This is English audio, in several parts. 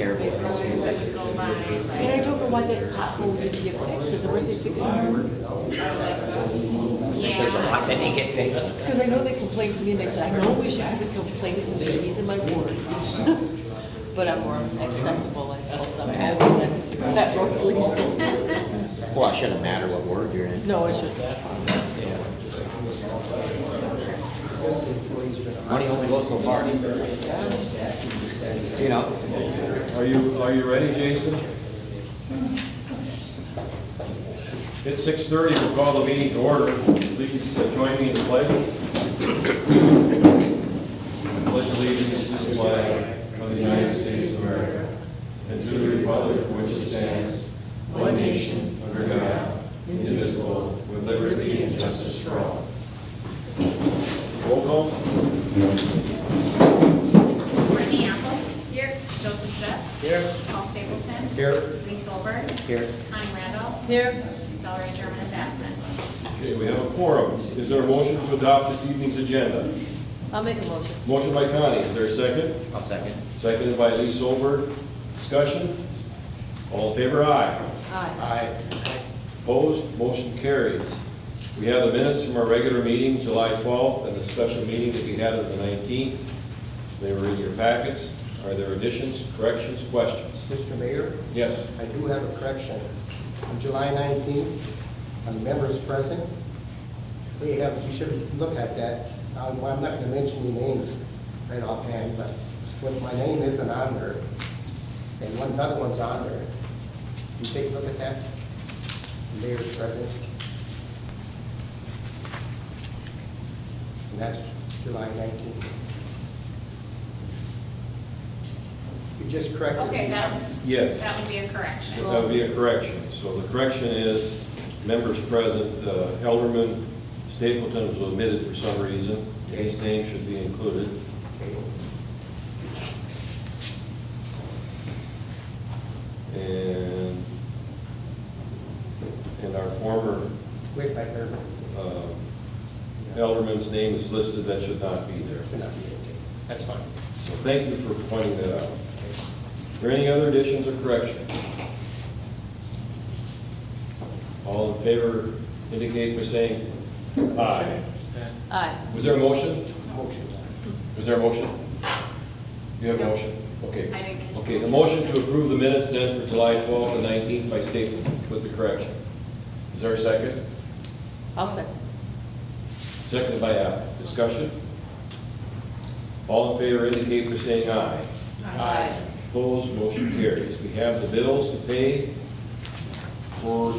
terrible. And I don't know why that pothole didn't get fixed, because weren't they fixing the road? There's a lot that didn't get fixed. Because I know they complained to me, and they said, I know we should be complaining to the ladies in my ward. But I'm more accessible, I suppose, I'm older than that road's least. Well, it shouldn't matter what word you're in. No, it shouldn't. Money only goes so far. You know. Are you ready, Jason? It's 6:30, we'll call the meeting to order. Please join me in the pledge. I pledge allegiance to the flag of the United States of America and to the republic for which it stands, one nation, under God, indivisible, with liberty and justice for all. Roll call. Brittany Apple. Here. Joseph Jess. Here. Paul Stapleton. Here. Lee Solberg. Here. Connie Randolph. Here, Valerie German is absent. Okay, we have a quorum. Is there a motion to adopt this evening's agenda? I'll make a motion. Motion by Connie, is there a second? I'll second. Seconded by Lee Solberg. Discussion? All in favor, aye. Aye. Aye. Opposed, motion carries. We have the minutes from our regular meeting, July 12th, and the special meeting that we had on the 19th. They were in your packets. Are there additions, corrections, questions? Mr. Mayor, Yes. I do have a correction. On July 19th, on the members present, we should look at that. I'm not going to mention any names right offhand, but when my name isn't on there, and another one's on there, you take a look at that? The mayor's present. And that's July 19th. You just corrected. Okay, Yes. that would be a correction. That would be a correction. So the correction is, members present, Alderman Stapleton was omitted for some reason. His name should be included. And our former Wait, my turn. Alderman's name is listed, that should not be there. Should not be okay. That's fine. So thank you for pointing that out. Are there any other additions or corrections? All in favor indicate by saying aye. Aye. Was there a motion? Motion. Was there a motion? You have a motion? Okay. I didn't catch Okay, the motion to approve the minutes then for July 12th and 19th by Stapleton with the correction. Is there a second? I'll second. Seconded by Apple. Discussion? All in favor indicate by saying aye. Aye. Opposed, motion carries. We have the bills to pay for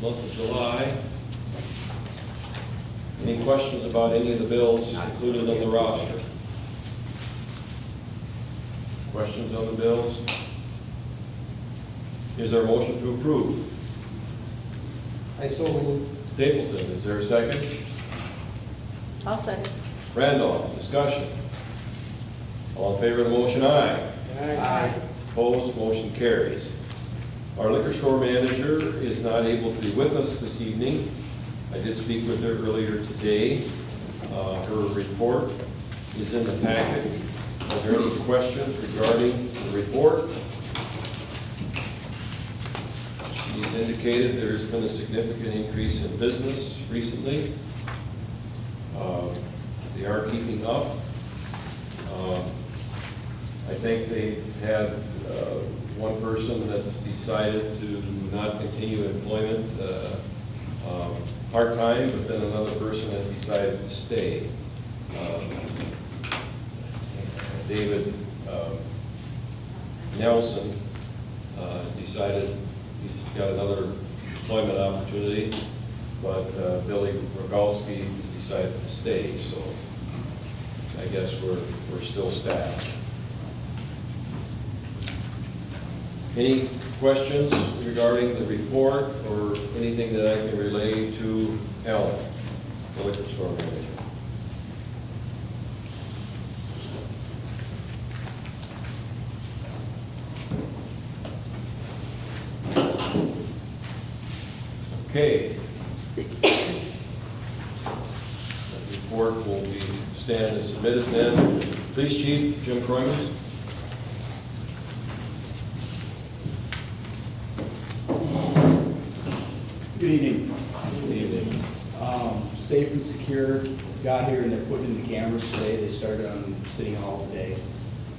month of July. Any questions about any of the bills included on the roster? Questions on the bills? Is there a motion to approve? I so move. Stapleton, is there a second? I'll second. Randolph, discussion. All in favor of the motion, aye. Aye. Opposed, motion carries. Our liquor store manager is not able to be with us this evening. I did speak with her earlier today. Her report is in the packet. Are there any questions regarding the report? She's indicated there's been a significant increase in business recently. They are keeping up. I think they've had one person that's decided to not continue employment part-time, but then another person has decided to stay. David Nelson has decided he's got another employment opportunity, but Billy Rogalski has decided to stay, so I guess we're still staffed. Any questions regarding the report or anything that I can relay to Alan, the liquor store manager? Okay. That report will be stand as submitted then. Police Chief Jim Croymans. Good evening. Good evening. Safe and secure, got here and they're putting in the cameras today. They started on City Hall today.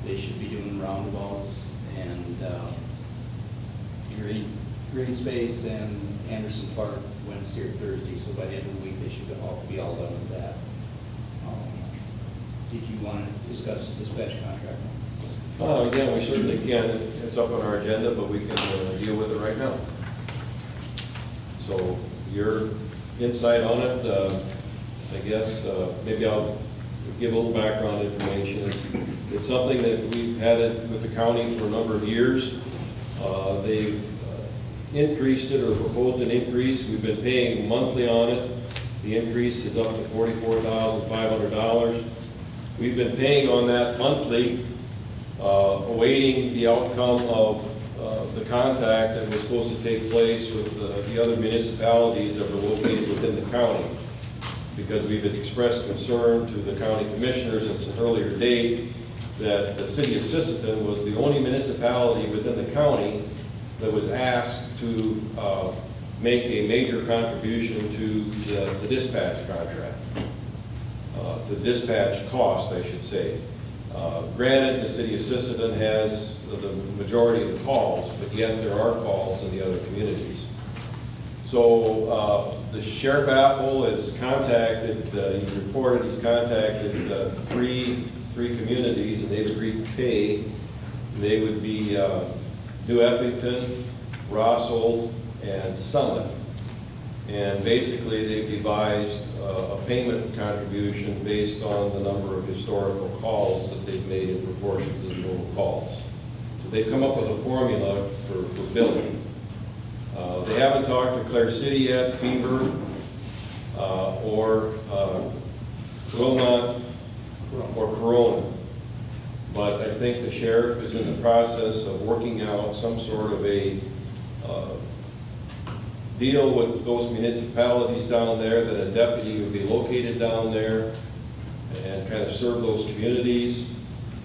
They should be doing roundabouts and green space and Anderson Park Wednesday or Thursday. So by the end of the week, they should all be all done with that. Did you want to discuss the dispatch contract? Again, we certainly can. It's up on our agenda, but we can deal with it right now. So your insight on it, I guess, maybe I'll give a little background information. It's something that we've had it with the county for a number of years. They've increased it or proposed an increase. We've been paying monthly on it. The increase is up to $44,500. We've been paying on that monthly, awaiting the outcome of the contact that was supposed to take place with the other municipalities that were located within the county. Because we've expressed concern to the county commissioners since an earlier date that the city of Sisseton was the only municipality within the county that was asked to make a major contribution to the dispatch contract, the dispatch cost, I should say. Granted, the city of Sisseton has the majority of the calls, but yet there are calls in the other communities. So the Sheriff Apple has contacted, he reported he's contacted three communities, and they've agreed to pay. They would be New Effington, Rossold, and Summit. And basically, they've devised a payment contribution based on the number of historical calls that they've made in proportion to the total calls. So they've come up with a formula for billing. They haven't talked to Clare City yet, Beaver, or Wilmot, or Corona. But I think the sheriff is in the process of working out some sort of a deal with those municipalities down there, that a deputy would be located down there and kind of serve those communities.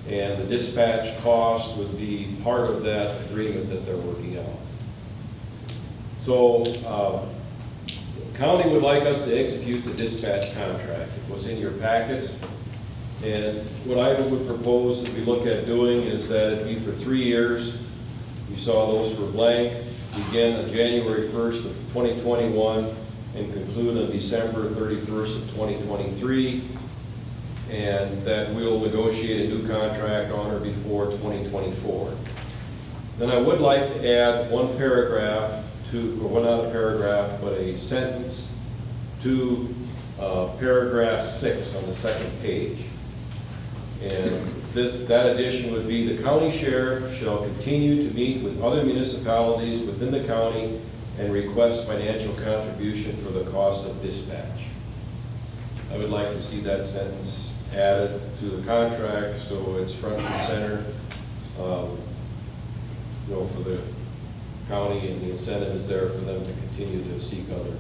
And the dispatch cost would be part of that agreement that they're working out. So, the county would like us to execute the dispatch contract. It was in your packets. And what I would propose that we look at doing is that it be for 3 years. You saw those were blank, begin on January 1st of 2021 and conclude on December 31st of 2023. And that we'll negotiate a new contract on or before 2024. Then I would like to add one paragraph to, or well, not a paragraph, but a sentence to paragraph 6 on the second page. And that addition would be, the county sheriff shall continue to meet with other municipalities within the county and request financial contribution for the cost of dispatch. I would like to see that sentence added to the contract so it's front and center, for the county, and the incentive is there for them to continue to seek other.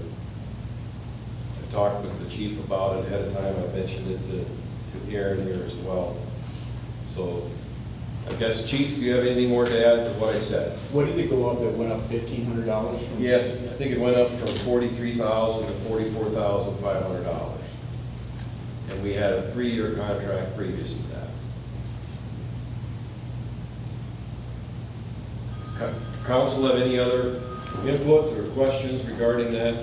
I talked with the chief about it ahead of time. I mentioned it to Aaron here as well. So I guess, Chief, do you have anything more to add to what I said? What did it go up? It went up $1,500? Yes, I think it went up from $43,000 to $44,500. And we had a 3-year contract previous to that. Council have any other input or questions regarding that?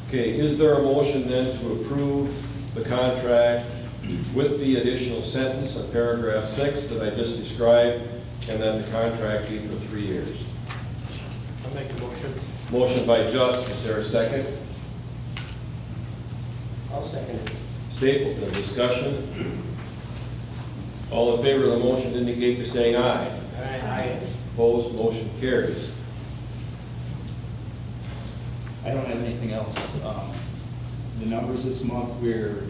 Okay, is there a motion then to approve the contract with the additional sentence of paragraph 6 that I just described, and then the contract be for 3 years? I'll make the motion. Motion by Just, is there a second? I'll second it. Stapleton, discussion? All in favor of the motion indicate by saying aye. Aye. Opposed, motion carries. I don't have anything else. The numbers this month, we're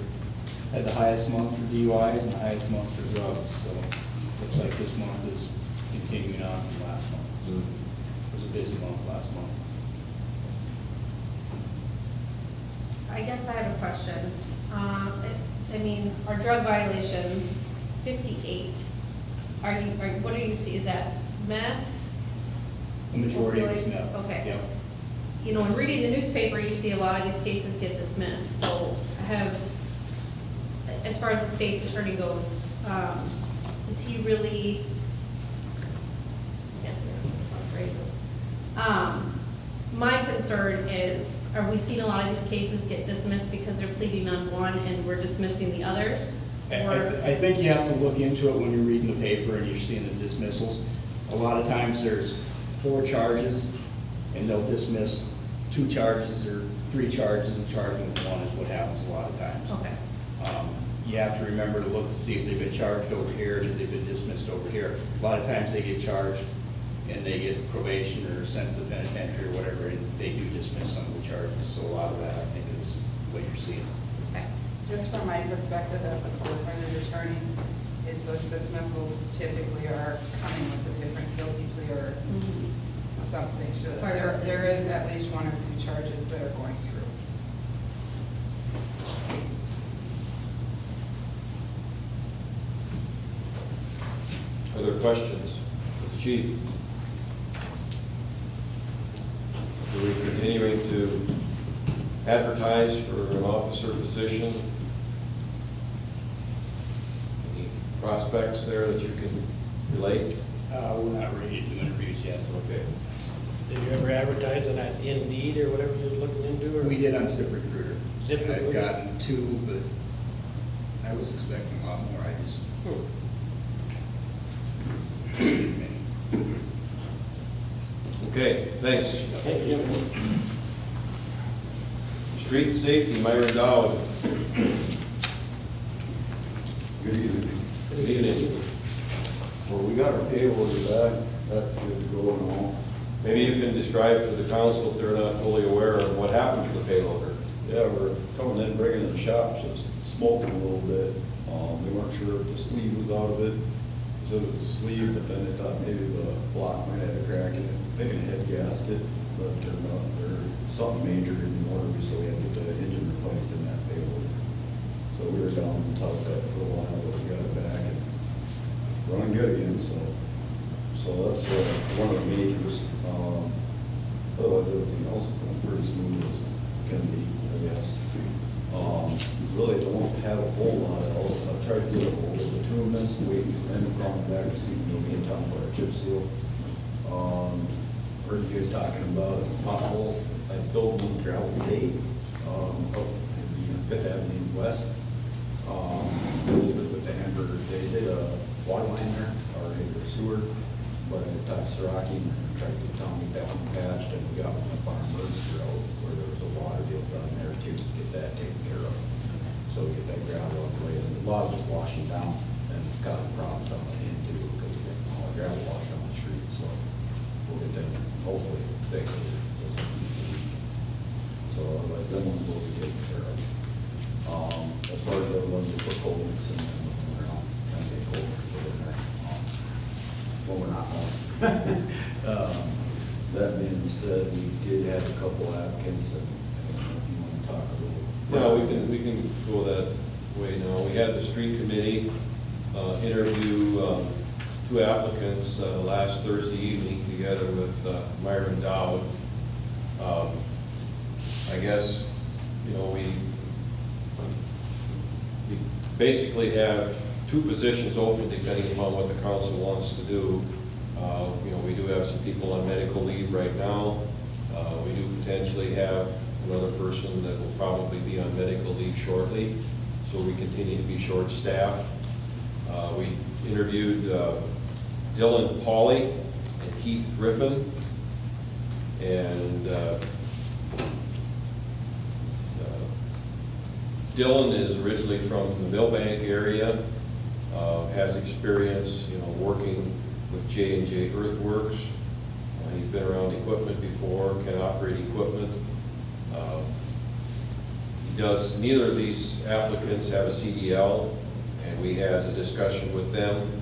at the highest month for DUIs and the highest month for drugs, so looks like this month is continuing on from last month. It was a busy month last month. I guess I have a question. I mean, our drug violations, 58. What do you see, is that meth? The majority of Opioids? it's meth. Okay. Yep. you know, in reading the newspaper, you see a lot of these cases get dismissed, so as far as the state's attorney goes, is he really, I guess there are a lot of phrases. My concern is, are we seeing a lot of these cases get dismissed because they're pleading on one and we're dismissing the others? Or, I think you have to look into it when you're reading the paper and you're seeing the dismissals. A lot of times there's 4 charges and they'll dismiss 2 charges or 3 charges and charge them with 1 is what happens a lot of times. okay, You have to remember to look to see if they've been charged over here, if they've been dismissed over here. A lot of times they get charged and they get probation or sent to the penitentiary or whatever, and they do dismiss some of the charges. So a lot of that, I think, is what you're seeing. okay. Just from my perspective as a court-appointed attorney, is those dismissals typically are coming with a different guilty plea or something. So there is at least 1 or 2 charges that are going through. Other questions? Chief? Are we continuing to advertise for an officer position? Any prospects there that you can relate? We're not ready to do interviews yet. Okay. Did you ever advertise on that Indeed or whatever you're looking into? Or? We did on ZipRecruiter. ZipRecruiter? I've gotten 2, but I was expecting a lot more. I just didn't many. Okay, thanks. Thank you. Street safety, Myron Dowd. Good evening. Good evening. Well, we got our pay order back, that's good to go and all. Maybe you can describe to the council if they're not fully aware of what happened to the payloader. Yeah, we're coming in, bringing it in the shop, so it's smoking a little bit. They weren't sure if the sleeve was out of it. Said it was a sleeve, but then they thought maybe the block might have a crack in it. Thinking it had gasket, but there's something major in the motor, so we had to get the engine replaced in that payloader. So we were down and tough that for a while, but we got it back and running good again, so that's one of the majors. Otherwise, everything else is going pretty smooth as it can be, I guess. Really don't have a whole lot else. I tried to get a hold of the bituminous, waiting for them to come back to see if they'll be in town for a chip seal. Heard you guys talking about a pothole. I built one gravel gate up in the Fifth Avenue West. With the hamburger, they did a water line there, or a sewer, but I talked to Rocky and tried to tell me that one patched, and we got one up on Emergency Road where there was a water deal done there too, to get that taken care of. So we get that gravel up the way, and the log was washing down, and it's causing problems on the end too, because we get all the gravel washed on the street, so we'll get them hopefully fixed. So otherwise, them ones will be taken care of. As far as the other ones, we put cold mix in, and we're not trying to get cold mix put in there. Well, we're not going. That being said, we did have a couple applicants, and I don't know if you want to talk a little. Yeah, we can go that way now. We had the street committee interview 2 applicants last Thursday evening together with Myron Dowd. I guess, you know, we basically have 2 positions open depending upon what the council wants to do. You know, we do have some people on medical leave right now. We do potentially have another person that will probably be on medical leave shortly, so we continue to be short-staffed. We interviewed Dylan Pauley and Keith Griffin, and Dylan is originally from the Millbank area, has experience, you know, working with J&J Earthworks. He's been around equipment before, can operate equipment. Neither of these applicants have a CDL, and we had a discussion with them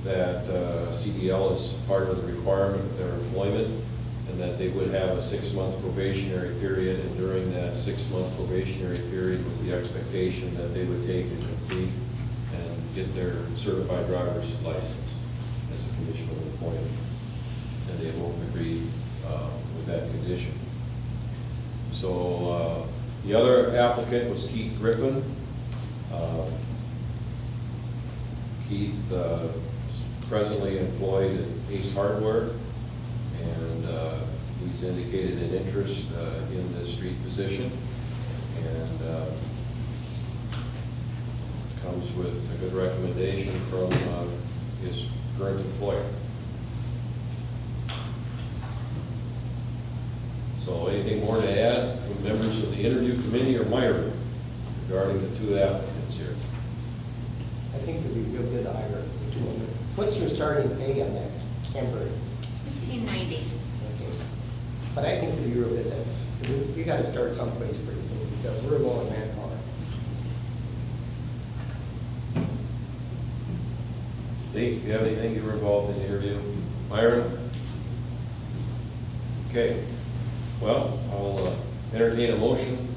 that CDL is part of the requirement of their employment, and that they would have a 6-month probationary period, and during that 6-month probationary period was the expectation that they would take and complete and get their certified driver's license as a condition of employment, and they both agreed with that condition. So the other applicant was Keith Griffin. Keith is presently employed at Ace Hardware, and he's indicated an interest in this street position, and comes with a good recommendation from his current employer. So anything more to add from members of the interview committee or Myron regarding the two applicants here? I think it'd be real good to hire the two of them. What's your starting pay on that temporary? $15.90. Okay. But I think it'd be real good to, you gotta start someplace pretty soon, because we're low on manpower. Steve, do you have anything you were involved in the interview? Myron? Okay. Well, I'll entertain a motion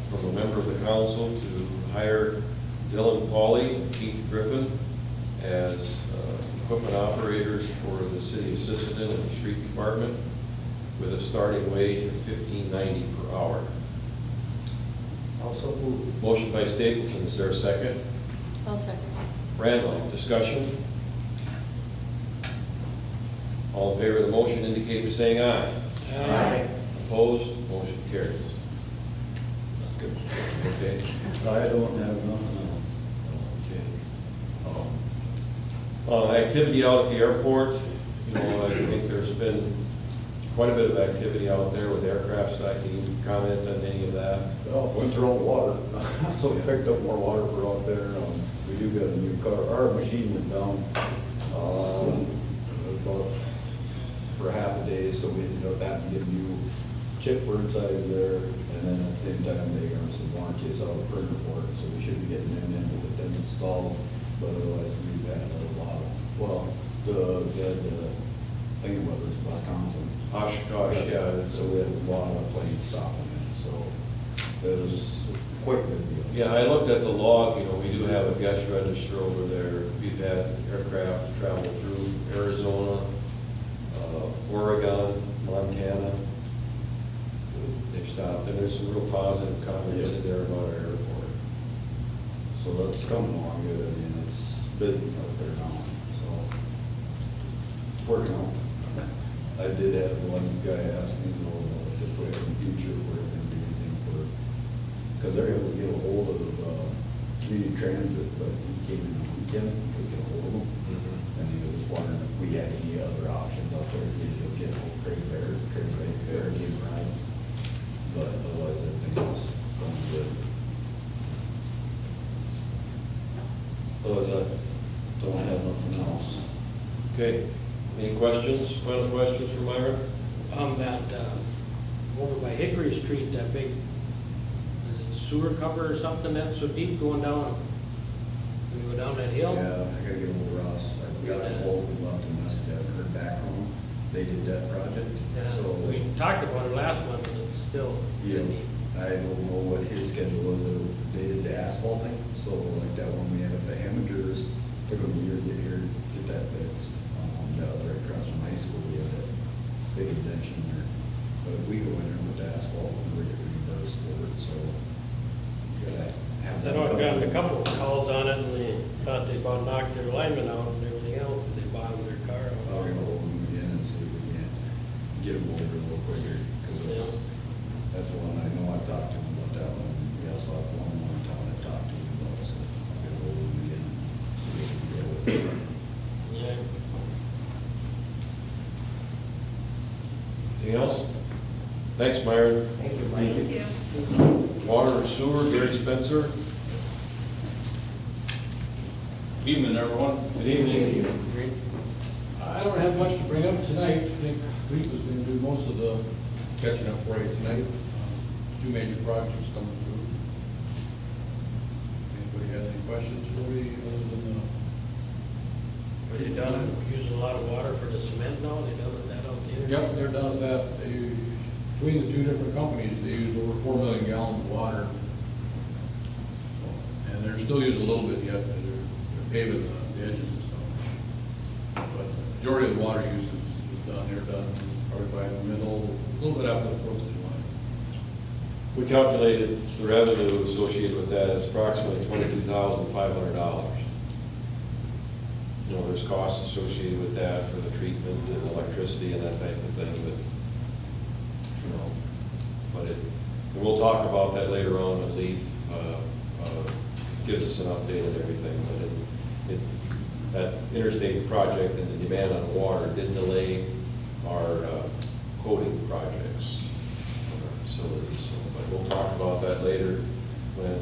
from a member of the council to hire Dylan Pauly and Keith Griffin as equipment operators for the city of Sisseton and the street department with a starting wage of $15.90 per hour. Also, move. Motion by Stapleton, is there a second? I'll second. Randall, discussion? All in favor of the motion indicate by saying aye. Aye. Opposed, motion carries. Good. Okay. I don't have nothing else. Okay. Activity out at the airport, you know, I think there's been quite a bit of activity out there with aircraft site. Can you comment on any of that? Well, went through all the water, so we picked up more water for out there. We do got a new car, our machine went down, about for half a day, so we ended up having to get a new chip for inside of there, and then at the same time, they gave us some warranties out of the printer for it, so we should be getting them in to get them installed, but otherwise, we've had a lot of, well, the thing was Wisconsin. Oshkosh, yeah. So we had a lot of planes stopping in, so it was quite busy. Yeah, I looked at the log, you know, we do have a guest register over there. We've had aircraft travel through Arizona, Oregon, Montana. They've stopped, and there's some real positive comments in there about our airport. So that's coming along good, I mean, it's busy out there now, so it's working out. I did have one guy ask me, you know, if we have in the future, if we're gonna do anything for, because they're able to get a hold of community transit, but he came in the weekend, couldn't get a hold of them. And he was just wondering if we had any other options out there, to get a hold of Craig Bear, gave a ride. But otherwise, everything else going good. Other than that, don't have nothing else. Okay, any questions, final questions for Myra? That, over by Hickory Street, that big sewer cover or something that's so deep going down, when you go down that hill? Yeah, I gotta get a hold of Ross. I got a hold of him about the mess, I haven't heard back from him. They did that project, Yeah, so. we talked about it last month, and it's still Yeah, busy. I don't know what his schedule was, they did the asphalting, so like that one we had at the Hamagers, took them a year to get here, get that fixed. That was right across from high school, we had that big indention there. But if we go in there with the asphalt, we're getting reimbursed for it, so. Gotta have. So I know I've gotten a couple of calls on it, and they thought they about knocked their alignment out and everything else, and they bottomed their car I'll out. get hold of them again and see if we can get them over a little quicker, because that's one, I know I've talked to him about that one. We also have one more in town I talked to him about, so I'll get hold of him again. So we can deal with it. Yeah. Anything else? Thanks, Myron. Thank you, Mike. Thank you. Water and sewer, Gary Spencer. Evening, everyone. Good evening. I don't have much to bring up tonight. I think Cleve was going to do most of the catching up for you tonight. Two major projects coming through. Anybody have any questions for me other than Are they done, using a lot of water for the cement now, they done with that out there? Yep, they're done with that. They, between the two different companies, they used over 4 million gallons of water. So, and they're still using a little bit yet, they're paving the edges and stuff. But the majority of the water use is done, they're done probably by the middle, a little bit after the 4th of July. We calculated the revenue associated with that as approximately $22,500. You know, there's costs associated with that for the treatment and electricity and that type of thing, but, you know, and we'll talk about that later on when Lee gives us an update and everything, but that interstate project and the demand on water did delay our coating projects on our facilities. So, but we'll talk about that later when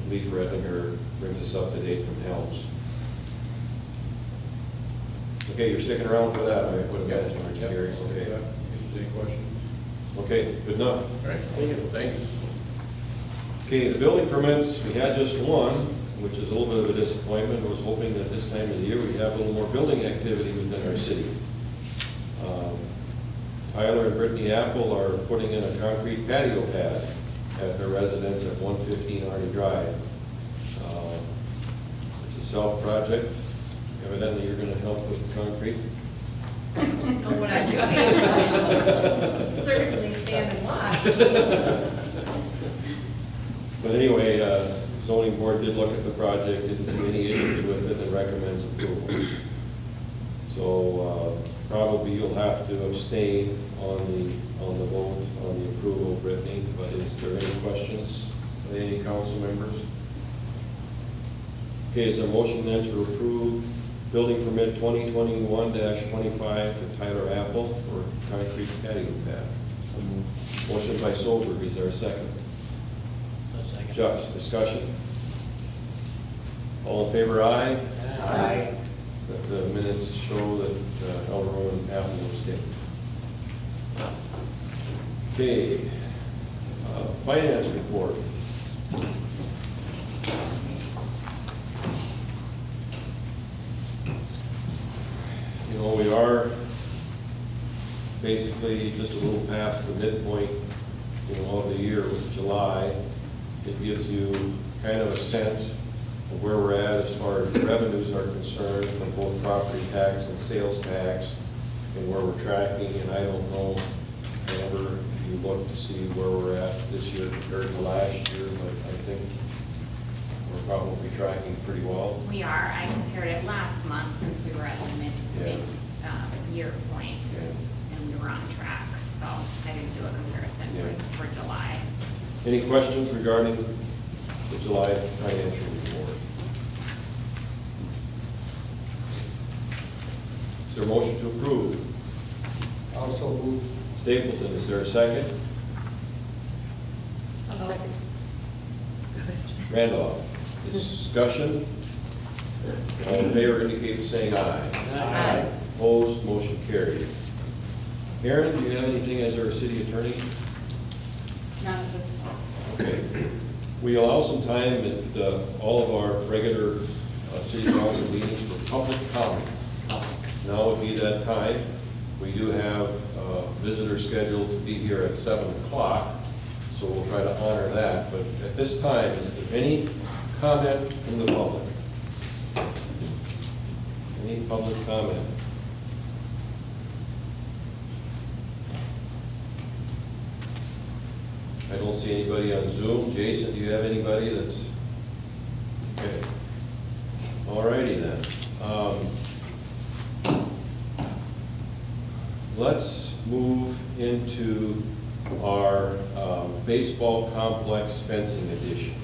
Lee Redlinger brings us up to date from Helms. Okay, you're sticking around for that, right? What about it, Gary? Okay. Any questions? Okay, good enough. All right, thank you. Thank you. Okay, the building permits, we had just one, which is a little bit of a disappointment. I was hoping that this time of the year we'd have a little more building activity within our city. Tyler and Brittany Apple are putting in a concrete patio pad at their residence at 115 Arnie Drive. It's a self-project. Evidently, you're going to help with the concrete. Know what I'm doing. Certainly stand and watch. But anyway, zoning board did look at the project, didn't see any issues with it, and recommends approval. So probably you'll have to abstain on the vote on the approval, Brittany. But is there any questions by any council members? Okay, is there a motion then to approve building permit 2021-25 to Tyler Apple for concrete patio pad? Motion by Solberg, is there a second? A second. Jeff, discussion? All in favor, aye? Aye. The minutes show that Alderman Apple abstained. Okay, finance report. You know, we are basically just a little past the midpoint, you know, of the year with July. It gives you kind of a sense of where we're at as far as revenues are concerned from both property tax and sales tax and where we're tracking. And I don't know, whenever you look to see where we're at this year compared to last year, but I think we're probably tracking pretty well. We are. I compared it last month since we were at the mid-year point, and we were on track. So I didn't do a comparison for July. Any questions regarding the July financial report? Is there a motion to approve? Also move. Stapleton, is there a second? I'll second. Randolph, discussion? All in favor indicate by saying aye. Aye. Opposed, motion carried. Aaron, do you have anything as our city attorney? Not at this point. Okay. We allow some time at all of our regular city council meetings for public comment. Now would be that time. We do have visitors scheduled to be here at 7 o'clock, so we'll try to honor that. But at this time, is there any comment from the public? Any public comment? I don't see anybody on Zoom. Jason, do you have anybody that's, okay. All righty then. Let's move into our baseball complex fencing edition.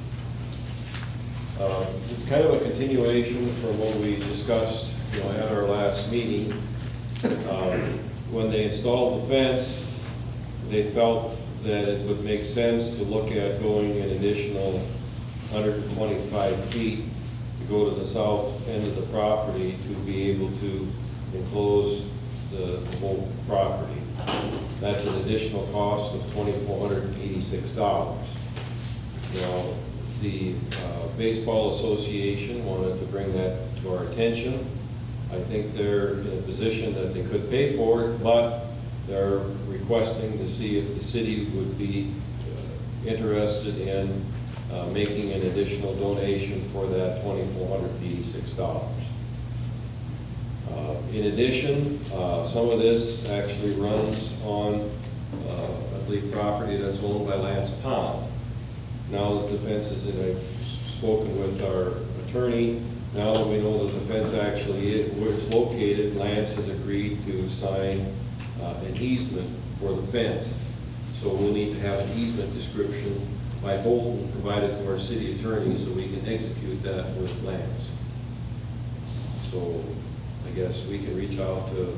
It's kind of a continuation from what we discussed, you know, at our last meeting. When they installed the fence, they felt that it would make sense to look at going an additional 125 feet to go to the south end of the property to be able to enclose the whole property. That's an additional cost of $2,486. Now, the Baseball Association wanted to bring that to our attention. I think they're in a position that they could pay for it, but they're requesting to see if the city would be interested in making an additional donation for that $2,486. In addition, some of this actually runs on believe, property that's owned by Lance Pond. Now that the fence is in, I've spoken with our attorney, now that we know that the fence actually is, where it's located, Lance has agreed to sign an easement for the fence. So we'll need to have an easement description by Holton provided to our city attorney so we can execute that with Lance. So I guess we can reach out to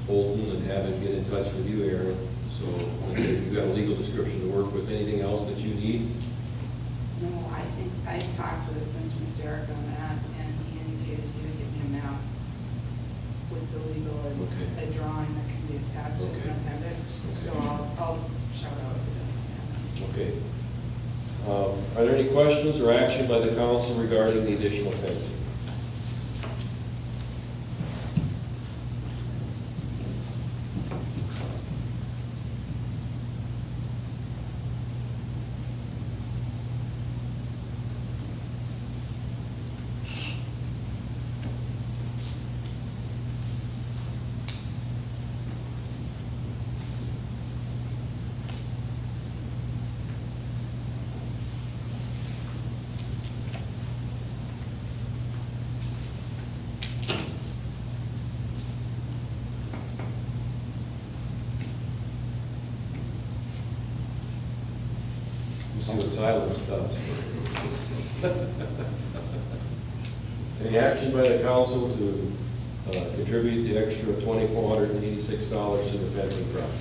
Holton and have him get in touch with you, Aaron. So if you've got a legal description to work with, anything else that you need? No, I think, I talked with Mr. Mysteric on that, and he indicated he would give me a map with the legal and Okay. a drawing that can be attached as Okay. an appendix, so I'll shout out to them. Okay. Are there any questions or action by the council regarding the additional fencing? You see what silence does. Any action by the council to contribute the extra $2,486 to the fencing project?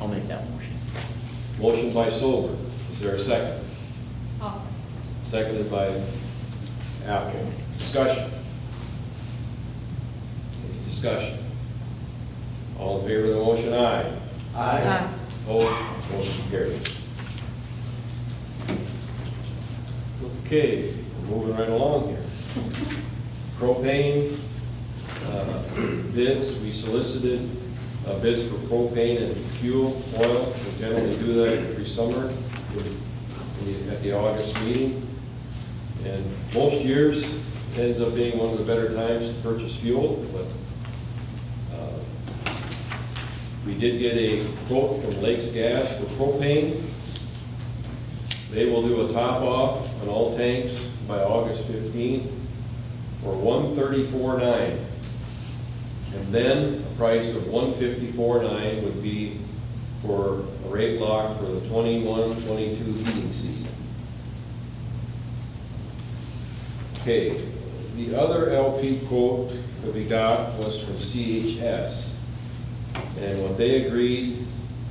I'll make that motion. Motion by Solberg. Is there a second? Awesome. Seconded by Apple. Discussion. Any discussion? All in favor of the motion, aye. Aye. Opposed, motion carries. Okay, we're moving right along here. Propane bids, we solicited bids for propane and fuel oil. We generally do that every summer at the August meeting. And most years, it ends up being one of the better times to purchase fuel, but we did get a quote from Lakes Gas for propane. They will do a top off on all tanks by August 15th for $134.9. And then a price of $154.9 would be for a rate lock for the 21-22 heating season. Okay, the other LP quote that we got was from CHS. And what they agreed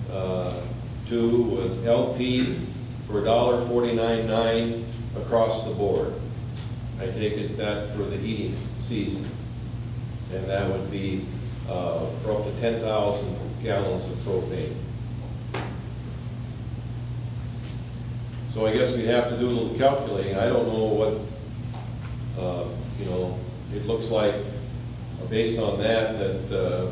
to was LP for $1.49.9 across the board. I take it that for the heating season. And that would be for up to 10,000 gallons of propane. So I guess we'd have to do a little calculating. I don't know what, it looks like, based on that the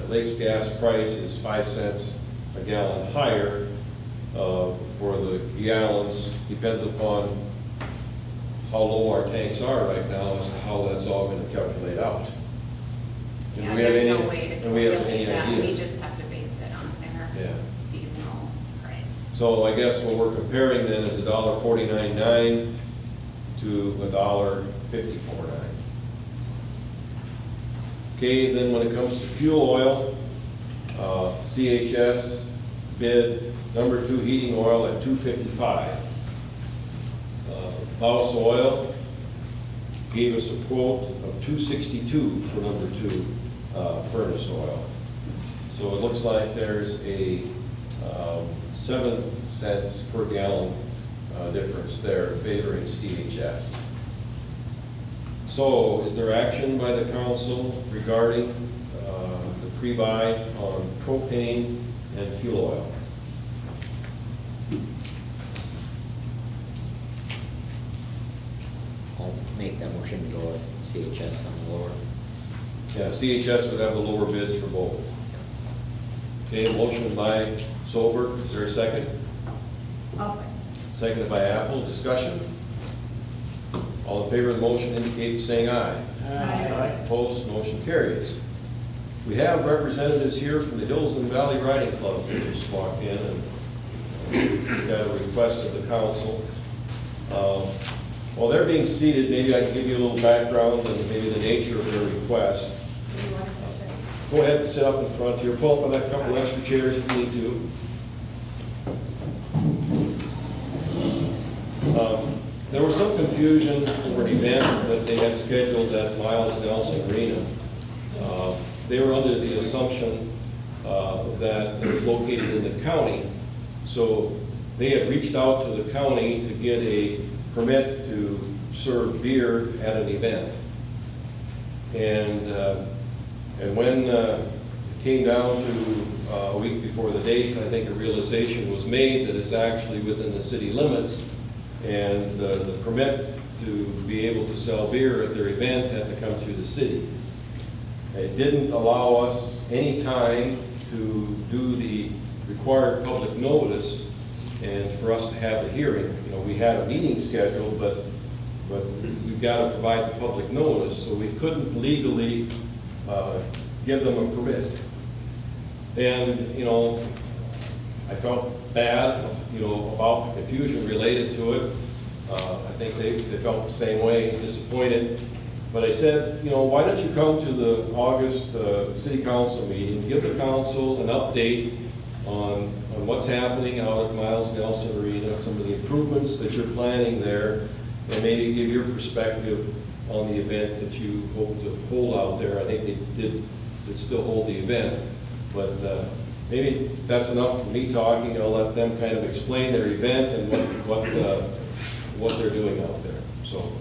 Lakes Gas price is 5 cents a gallon higher for the gallons. Depends upon how low our tanks are right now as to how that's all going to calculate out. Do Yeah, we have there's no any- way to do we have any calculate that, we idea? just have to base it on Yeah. their seasonal price. So I guess what we're comparing then is $1.49.9 to $1.54.9. Okay, then when it comes to fuel oil, CHS bid number 2 heating oil at $2.55. House Oil gave us a quote of $2.62 for number 2 furnace oil. So it looks like there's a 7 cents per gallon difference there favoring CHS. So is there action by the council regarding the pre-buy on propane and fuel oil? I'll make that motion to go with CHS on the lower. Yeah, CHS would have the lower bids for both. Okay, motion by Solberg, is there a second? I'll second. Seconded by Apple, discussion? All in favor of the motion indicate by saying aye. Aye. Opposed, motion carries. We have representatives here from the Hills and Valley Riding Club who just walked in, and we've got a request of the council. While they're being seated, maybe I can give you a little background and maybe the nature of their request. Go ahead and sit up in front here. Pull up on that couple extra chairs if you need to. There was some confusion over an event that they had scheduled at Miles Nelson Arena. They were under the assumption that it was located in the county. So they had reached out to the county to get a permit to serve beer at an event. And when it came down to a week before the date, I think a realization was made that it's actually within the city limits, and the permit to be able to sell beer at their event had to come through the city. It didn't allow us any time to do the required public notice and for us to have a hearing. You know, we had a meeting scheduled, but we've got to provide the public notice, so we couldn't legally give them a permit. And, you know, I felt bad, you know, about the confusion related to it. I think they felt the same way, disappointed. But I said, you know, why don't you come to the August city council meeting, give the council an update on what's happening out at Miles Nelson Arena, some of the improvements that you're planning there, and maybe give your perspective on the event that you hope to hold out there. I think they did still hold the event, but maybe that's enough for me talking. I'll let them kind of explain their event and what they're doing out there. So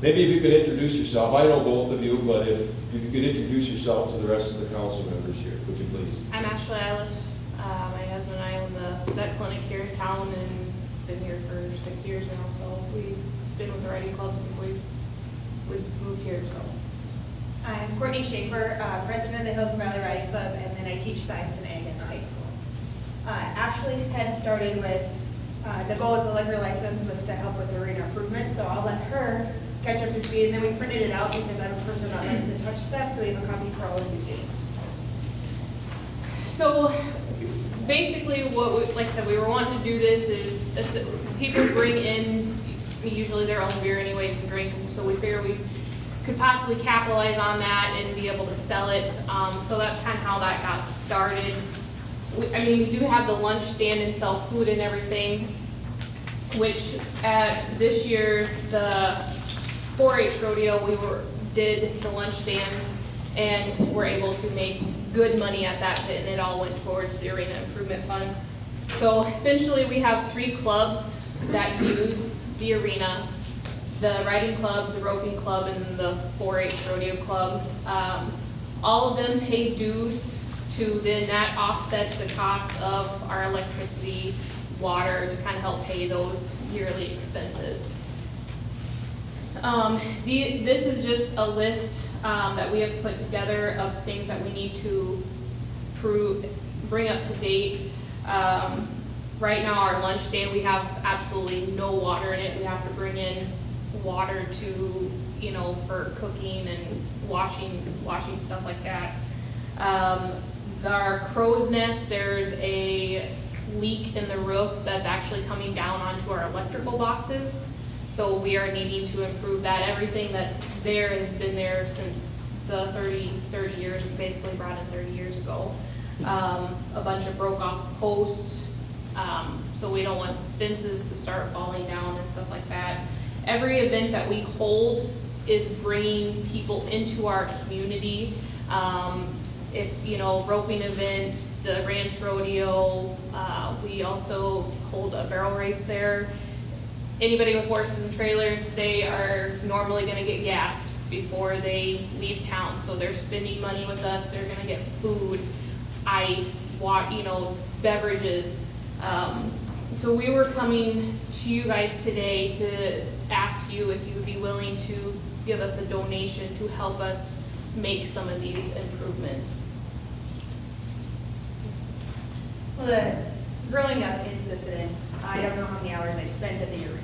maybe if you could introduce yourself. I know both of you, but if you could introduce yourself to the rest of the council members here, would you please? I'm Ashley Iliff. My husband and I own the vet clinic here in town and been here for 6 years now. So we've been with the riding club since we've moved here. So I'm Courtney Schaefer, president of the Hills Valley Riding Club, and then I teach science and ag at the high school. Ashley kind of started with the goal of the liquor license was to help with the arena improvement, so I'll let her catch up to speed, and then we printed it out because I'm a person that likes to touch stuff, so we have a copy for all of you too. So basically what, like I said, we were wanting to do this is people bring in usually their own beer anyways and drink, so we figure we could possibly capitalize on that and be able to sell it. So that's kind of how that got started. We do have the lunch stand and sell food and everything, which at this year's the 4-H rodeo did the lunch stand and were able to make good money at that pit, and it all went towards the arena improvement fund. So essentially we have 3 clubs that use the arena: the riding club, the roping club, and the 4-H rodeo club. All of them pay dues to then that offsets the cost of our electricity, water, to kind of help pay those yearly expenses. This is just a list that we have put together of things that we need to bring up to date. Right now our lunch stand, we have absolutely no water in it. We have to bring in water to, for cooking and washing stuff like that. Our crow's nest, there's a leak in the roof that's actually coming down onto our electrical boxes. So we are needing to improve that. Everything that's there has been there since the 30 years, we basically brought in 30 years ago. A bunch of broke off posts, so we don't want fences to start falling down and stuff like that. Every event that we hold is bringing people into our community. If, roping event, the ranch rodeo, we also hold a barrel race there. Anybody with horses and trailers, they are normally gonna get gas before they leave town, so they're spending money with us. They're gonna get food, ice, beverages. So we were coming to you guys today to ask you if you would be willing to give us a donation to help us make some of these improvements. Well, growing up in Sisseton, I don't know how many hours I spent at the arena.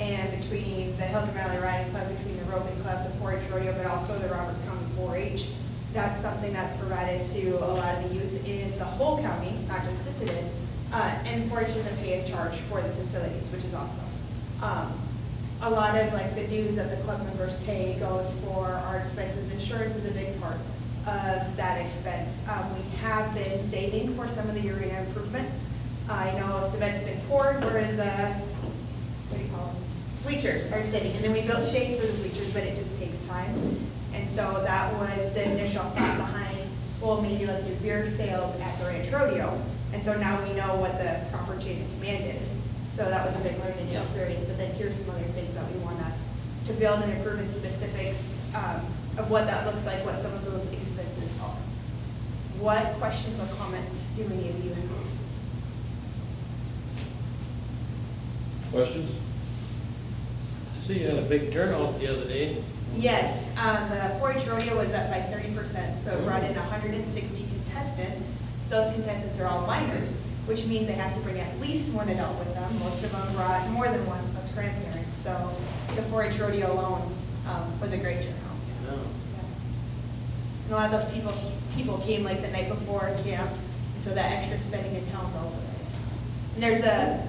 And between the Hills Valley Riding Club, between the roping club, the 4-H rodeo, but also the Roberts County 4-H, that's something that's provided to a lot of the youth in the whole county, not just Sisseton, And 4-H doesn't pay a charge for the facilities, which is awesome. A lot of like the dues that the club members pay goes for our expenses. Insurance is a big part of that expense. We have been saving for some of the arena improvements. I know cement's been poured where the, what do you call them? Bleachers are sitting, and then we built shade for the bleachers, but it just takes time. And so that was the initial thought behind, well, maybe let's do beer sales at the ranch rodeo. And so now we know what the proper chain of command is. So that was a big learning experience, but then here's some other things that we want to build and improve in specifics of what that looks like, what some of those expenses are. What questions or comments do any of you have? Questions? See, you had a big turnout the other day. Yes, the 4-H rodeo was up by 30%, so it brought in 160 contestants. Those contestants are all minors, which means they have to bring at least one adult with them. Most of them brought more than one, plus grandparents. So the 4-H rodeo alone was a great turnout. No. Yeah. And a lot of those people came like the night before camp, and so that extra spending in town is also nice. And there's a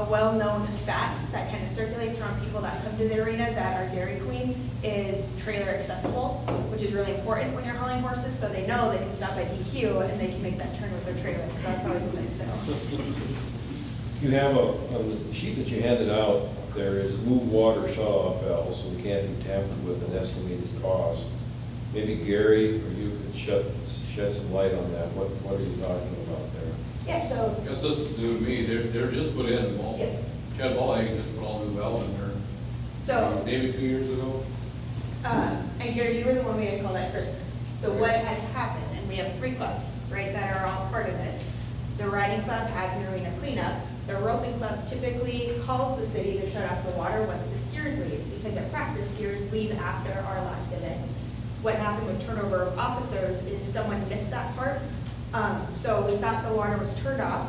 well-known fact that kind of circulates around people that come to the arena that our Dairy Queen is trailer accessible, which is really important when you're hauling horses, so they know they can stop at DQ and they can make that turn with their trailer. So that's always a nice sell. You have on the sheet that you handed out, there is move water shut-off valves, so we can't be tampered with an estimated cost. Maybe Gary, or you could shed some light on that. What are you talking about there? Yeah, so. Guess this is new to me, they're just put in, well, Yeah. Chad Wallach just put all new valves in there. So. Maybe 2 years ago. And Gary, you were the one we had called at Christmas. So what had happened, and we have 3 clubs, right, that are all part of this. The riding club has an arena cleanup. The roping club typically calls the city to shut off the water once the steers leave, because at practice, steers leave after our last event. What happened with turnover of officers is someone missed that part. So we thought the water was turned off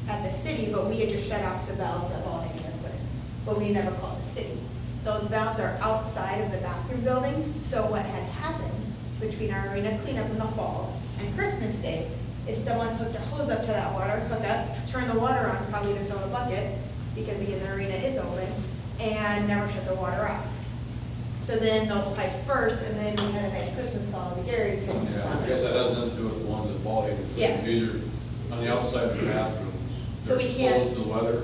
at the city, but we had just shut off the valves that all had been put in. But we never called the city. Those valves are outside of the bathroom building. So what had happened between our arena cleanup in the fall and Christmas Day is someone hooked a hose up to that water, hook up, turn the water on probably to fill a bucket, because again, the arena is open, and never shut the water off. So then those pipes burst, and then we had a nice Christmas call with Gary. Yeah, I guess that has nothing to do with the ones that Wallach. Yeah. These are on the outside of the bathrooms. So we They're can't- exposed to the weather.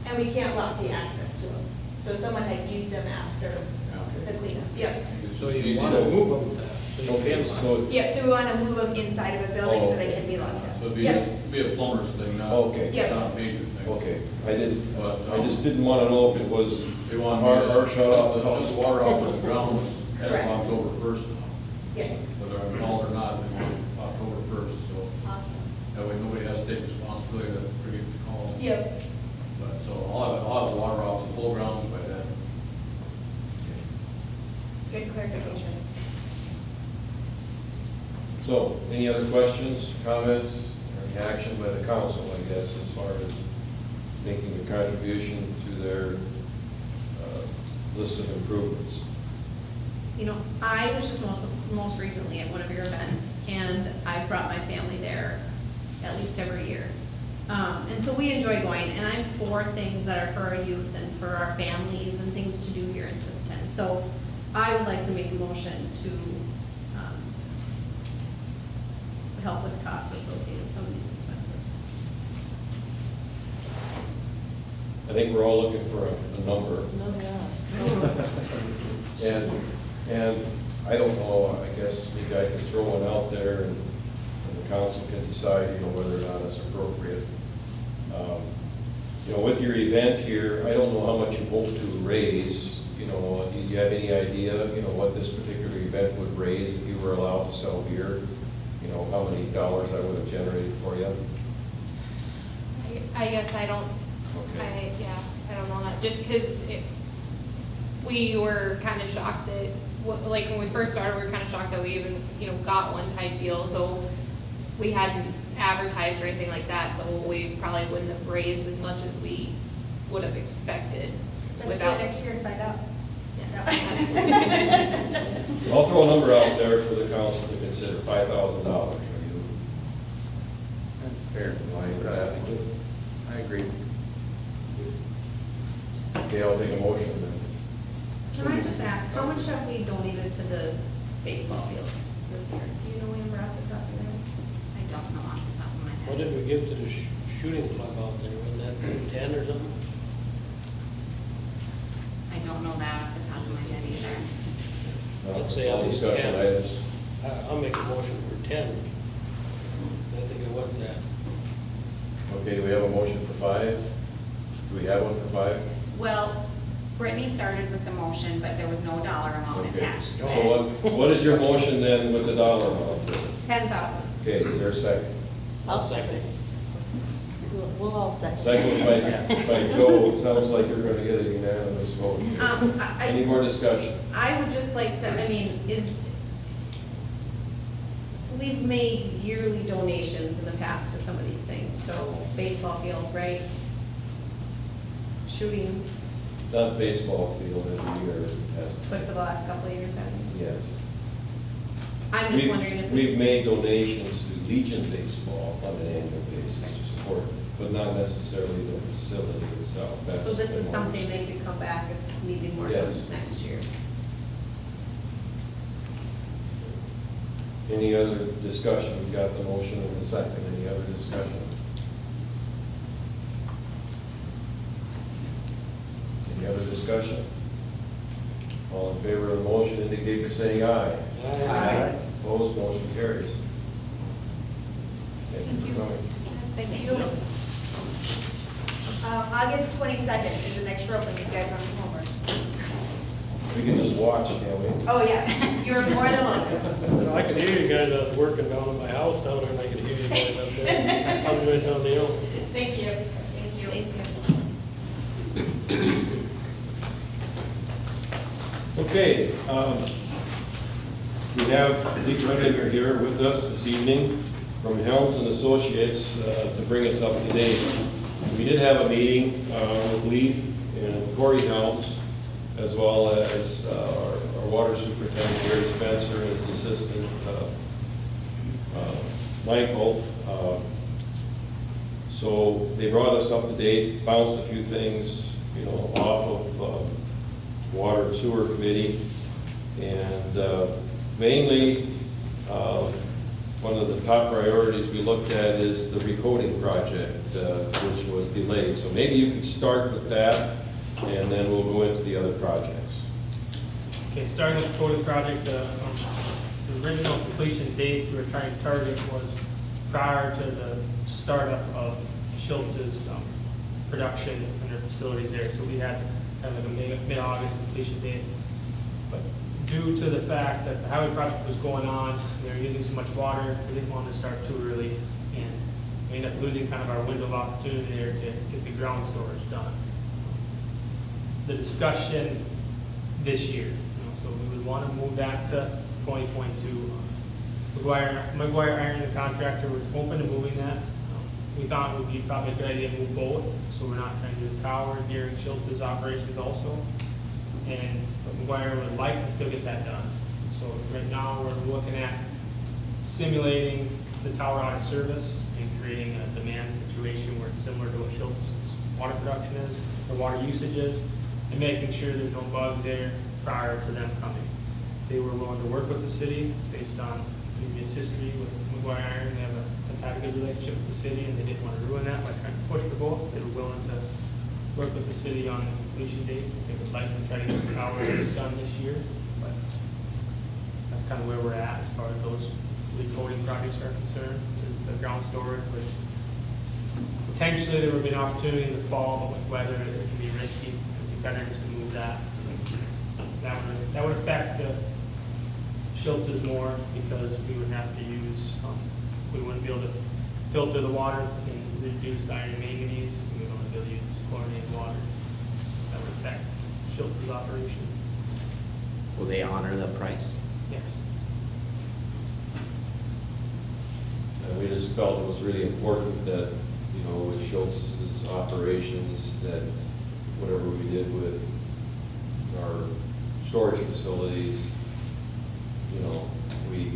And we can't lock the access to them. So someone had used them after the cleanup. Yep. So you want to move them to that, so you can. So, Yep, so we want to move them inside of a building so they can be locked up. So it'd Yep. be a plumber's thing, not, Okay. Yeah. not a major thing. okay, I But, just didn't want to know if it was They want our shut off. shut the water off of the ground as Correct. of October 1st now. Yes. Whether I'm called or not, they want October 1st, so Awesome. that way nobody has to take responsibility to forget to call. Yep. But, so I'll have the water off the whole grounds by then. Good clarification. So, any other questions, comments, or any action by the council, I guess, as far as making a contribution to their list of improvements? You know, I was just most recently at one of your events, and I've brought my family there at least every year. And so we enjoy going, and I'm for things that are for our youth and for our families and things to do here in Sisseton. So I would like to make a motion to help with the costs associated with some of these expenses. I think we're all looking for a number. And I don't know, I guess maybe I can throw one out there and the council can decide, whether or not it's appropriate. With your event here, I don't know how much you hope to raise. Do you have any idea, what this particular event would raise if you were allowed to sell beer? How many dollars that would have generated for you? I guess I don't, Okay. I don't know that, just because we were kind of shocked that, like, when we first started, we were kind of shocked that we even, got one type deal, so we hadn't advertised or anything like that, so we probably wouldn't have raised as much as we would have expected Let's do without. it next year and find out. I'll throw a number out there for the council to consider, $5,000. Are you? That's fair. Why is that? much have we donated to the baseball fields this year? Do you know, Amber, off the top of your head? I don't know off the top of my What head. did we give to the shooting club out there? Was that 10 or something? I don't know that off the top of my head either. Let's say at least Discussion 10. items. I'll make a motion for 10. I think it was that. Okay, do we have a motion for 5? Do we have one for 5? Well, Brittany started with the motion, but there was no dollar amount Okay. attached So to it. what is your motion then with the dollar amount? 10,000. Okay, is there a second? I'll second it. We'll all second. Second by Joe, it sounds like you're gonna get a unanimous vote. Any more discussion? I would just like to, I mean, we've made yearly donations in the past to some of these things, so baseball field, right? Shooting, Not baseball field every year, has, but for the last couple of years, haven't we? yes. I'm just wondering if We've made donations to Legion Baseball on an annual basis to support, but not necessarily the facility itself. That's so this is been something understood. they could come back if needed more Yes. funds next year. Any other discussion? We've got the motion and the second. Any other discussion? Any other discussion? All in favor of the motion indicate by saying aye. Aye. Opposed, motion carries. Thank you for coming. Yes, thank you. August 22nd is the next rope, and you guys want to come over. We can just watch, can't we? Oh, yeah, you're more than welcome. I could hear you guys, I was working down at my house down there, and I could hear you guys up there. I'm going down the hill. Thank you. Thank you. Thank you. Okay, we have Lee Redinger here with us this evening from Helms and Associates to bring us up to date. We did have a meeting with Lee and Corey Helms, as well as our water superintendent, Gary Spencer, and his assistant, Michael. So they brought us up to date, bounced a few things, off of Water and Sewer Committee, and mainly, one of the top priorities we looked at is the recoding project, which was delayed. So maybe you could start with that, and then we'll go into the other projects. Okay, starting with the coating project, the original completion date we were trying to target was prior to the startup of Schultz's production and their facilities there. So we had kind of like a mid-August completion date. But due to the fact that the highway project was going on, we were using so much water, we didn't want to start too early, and we ended up losing kind of our window of opportunity there to get the ground storage done. The discussion this year, so we would want to move that to 2022. McGuire Iron, the contractor, was open to moving that. We thought it would be probably a good idea to move both, so we're not trying to do the tower during Schultz's operations also. But McGuire would like to still get that done. So right now, we're looking at simulating the tower out of service and creating a demand situation where it's similar to what Schultz's water production is, or water usage is, and making sure there's no bugs there prior to them coming. They were willing to work with the city based on previous history with McGuire Iron. They have had a good relationship with the city, and they didn't want to ruin that by trying to push the boat. They were willing to work with the city on completion dates. They would like to try to get the tower done this year, but that's kind of where we're at as far as those recoding projects are concerned. Is the ground storage, which potentially there would be an opportunity in the fall, but with weather it can be risky. It'd be better just to move that. That would affect the Schultz's more because we would have to use, we wouldn't be able to filter the water and reduce iron and manganese. We would only be able to use chlorinated water. That would affect Schultz's operation. Will they honor the price? Yes. And we just felt it was really important that, with Schultz's operations, that whatever we did with our storage facilities, we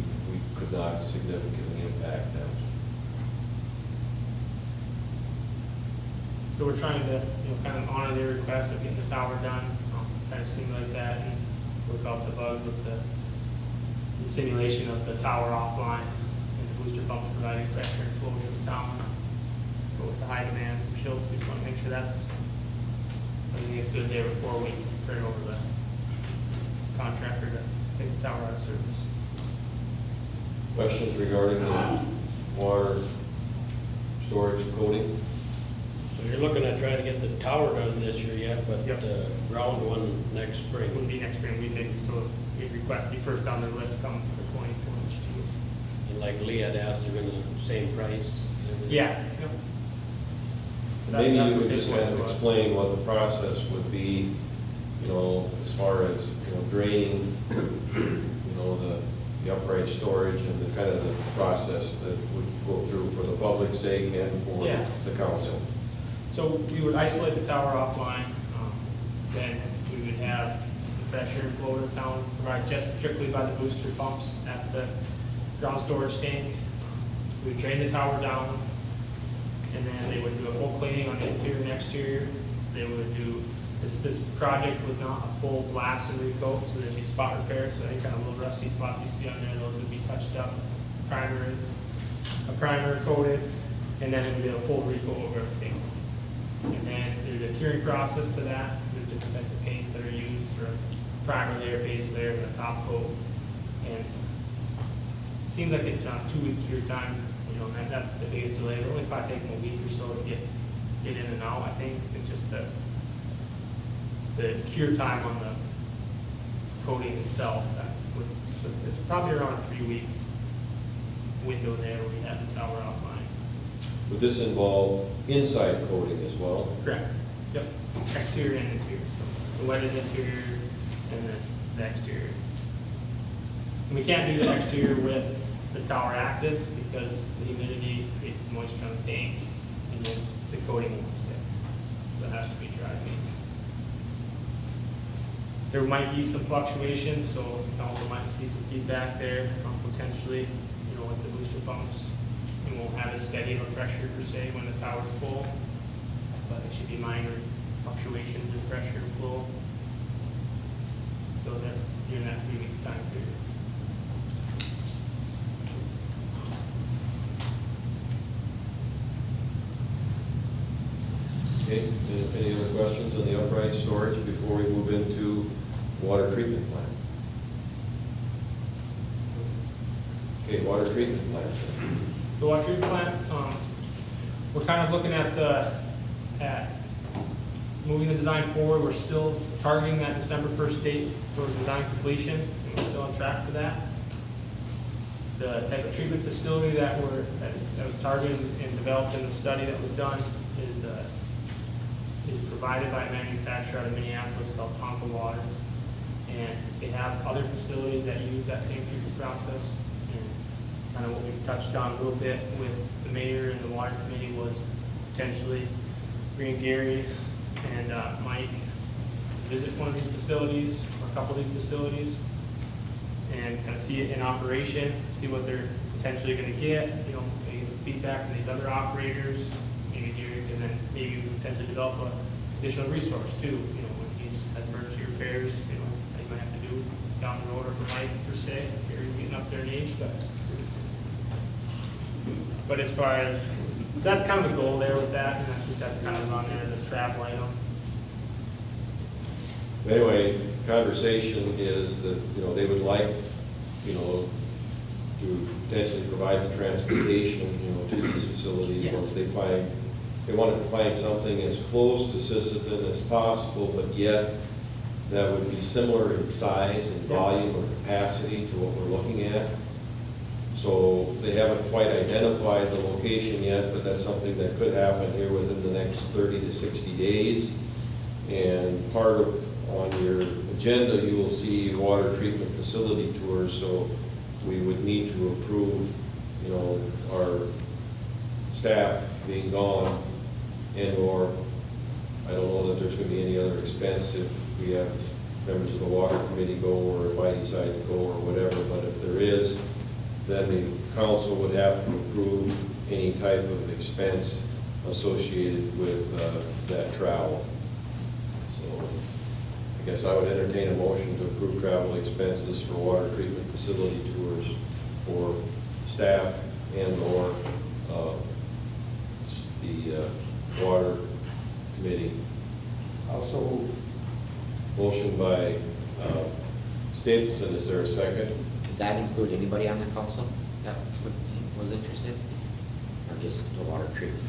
could not significantly impact them. So we're trying to, kind of honor their request of getting the tower done, kind of simulate that, and work out the bugs with the simulation of the tower offline and the booster pumps providing pressure and flow to the tower. But with the high demand from Schultz, we just want to make sure everything is good there before we turn over the contractor to take the tower out of service. Questions regarding the water storage coating? So you're looking at trying to get the tower done this year yet, but the ground one next It spring. wouldn't be next spring, we think, so we'd request be first on the list come for 2022. And like Lee had asked, they're in the same price. Yeah. Yep. Maybe That's you what could they just want kind of to us. explain what the process would be, you know, as far as, you know, draining, you know, the upright storage and the kind of the process that would go through for the public's sake and for Yeah. the council. So we would isolate the tower offline, then we would have the pressure and flow to town provided just strictly by the booster pumps at the ground storage tank. We would drain the tower down, and then they would do a full cleaning on the interior and exterior. They would do, this project was not a full blast and recoat, so there'd be spot repairs, so any kind of little rusty spots you see on there, those would be touched up, a primer coated, and then we did a full recoat over everything. And then there's a curing process to that. There's different types of paints that are used for primer layer, base layer, and a top coat. And it seems like it's on a 2-week cure time, you know, and that's the biggest delay. It'll only probably take them a week or so to get in and out, I think. It's just the cure time on the coating itself. So it's probably around a 3-week window there where we have the tower offline. Would this involve inside coating as well? Correct. Yep. Exterior and interior. So the wetted interior and the exterior. And we can't do the exterior with the tower active because the humidity creates the moisture on the tank and then the coating won't stick. So it has to be dry paint. There might be some fluctuations, so you also might see some feedback there potentially, you know, with the booster pumps. It won't have as steady of a pressure per se when the tower's full, but it should be minor fluctuations in pressure and flow. So that during that 3-week time period. Okay, any other questions on the upright storage before we move into water treatment plant? Okay, water treatment plant. The water treatment plant, we're kind of looking at moving the design forward. We're still targeting that December 1st date for design completion, and we're still on track for that. The type of treatment facility that was targeted and developed in the study that was done is provided by a manufacturer out of Minneapolis called Tonka Water. And they have other facilities that use that same treatment process. And kind of what we touched on a little bit with the mayor and the water committee was potentially bringing Gary and Mike visit one of these facilities, or a couple of these facilities, and kind of see it in operation, see what they're potentially going to get, you know, maybe the feedback from these other operators, maybe Gary can then maybe potentially develop an additional resource too, you know, when he has emergency repairs, you know, that you might have to do down the road, or for Mike per se, Gary's getting up there in age, but as far as, so that's kind of the goal there with that, and I think that's kind of on there as a travel item. Anyway, conversation is that, you know, they would like, you know, to potentially provide the transportation, you know, to these facilities. Yes. Once they wanted to find something as close to Sisseton as possible, but yet that would be similar in size and volume or capacity to what we're looking at. So they haven't quite identified the location yet, but that's something that could happen here within the next 30 to 60 days. And part of, on your agenda, you will see water treatment facility tours, so we would need to approve, you know, our staff being gone, and/or I don't know that there's going to be any other expense if we have members of the water committee go, or if I decide to go, or whatever, but if there is, then the council would have to approve any type of expense associated with that travel. So I Guess I would entertain a motion to approve travel expenses for water treatment facility tours for staff and/or the water committee. Also move. Motion by Stapleton, is there a second? Did that include anybody on the council that was interested? Or just the water treatment?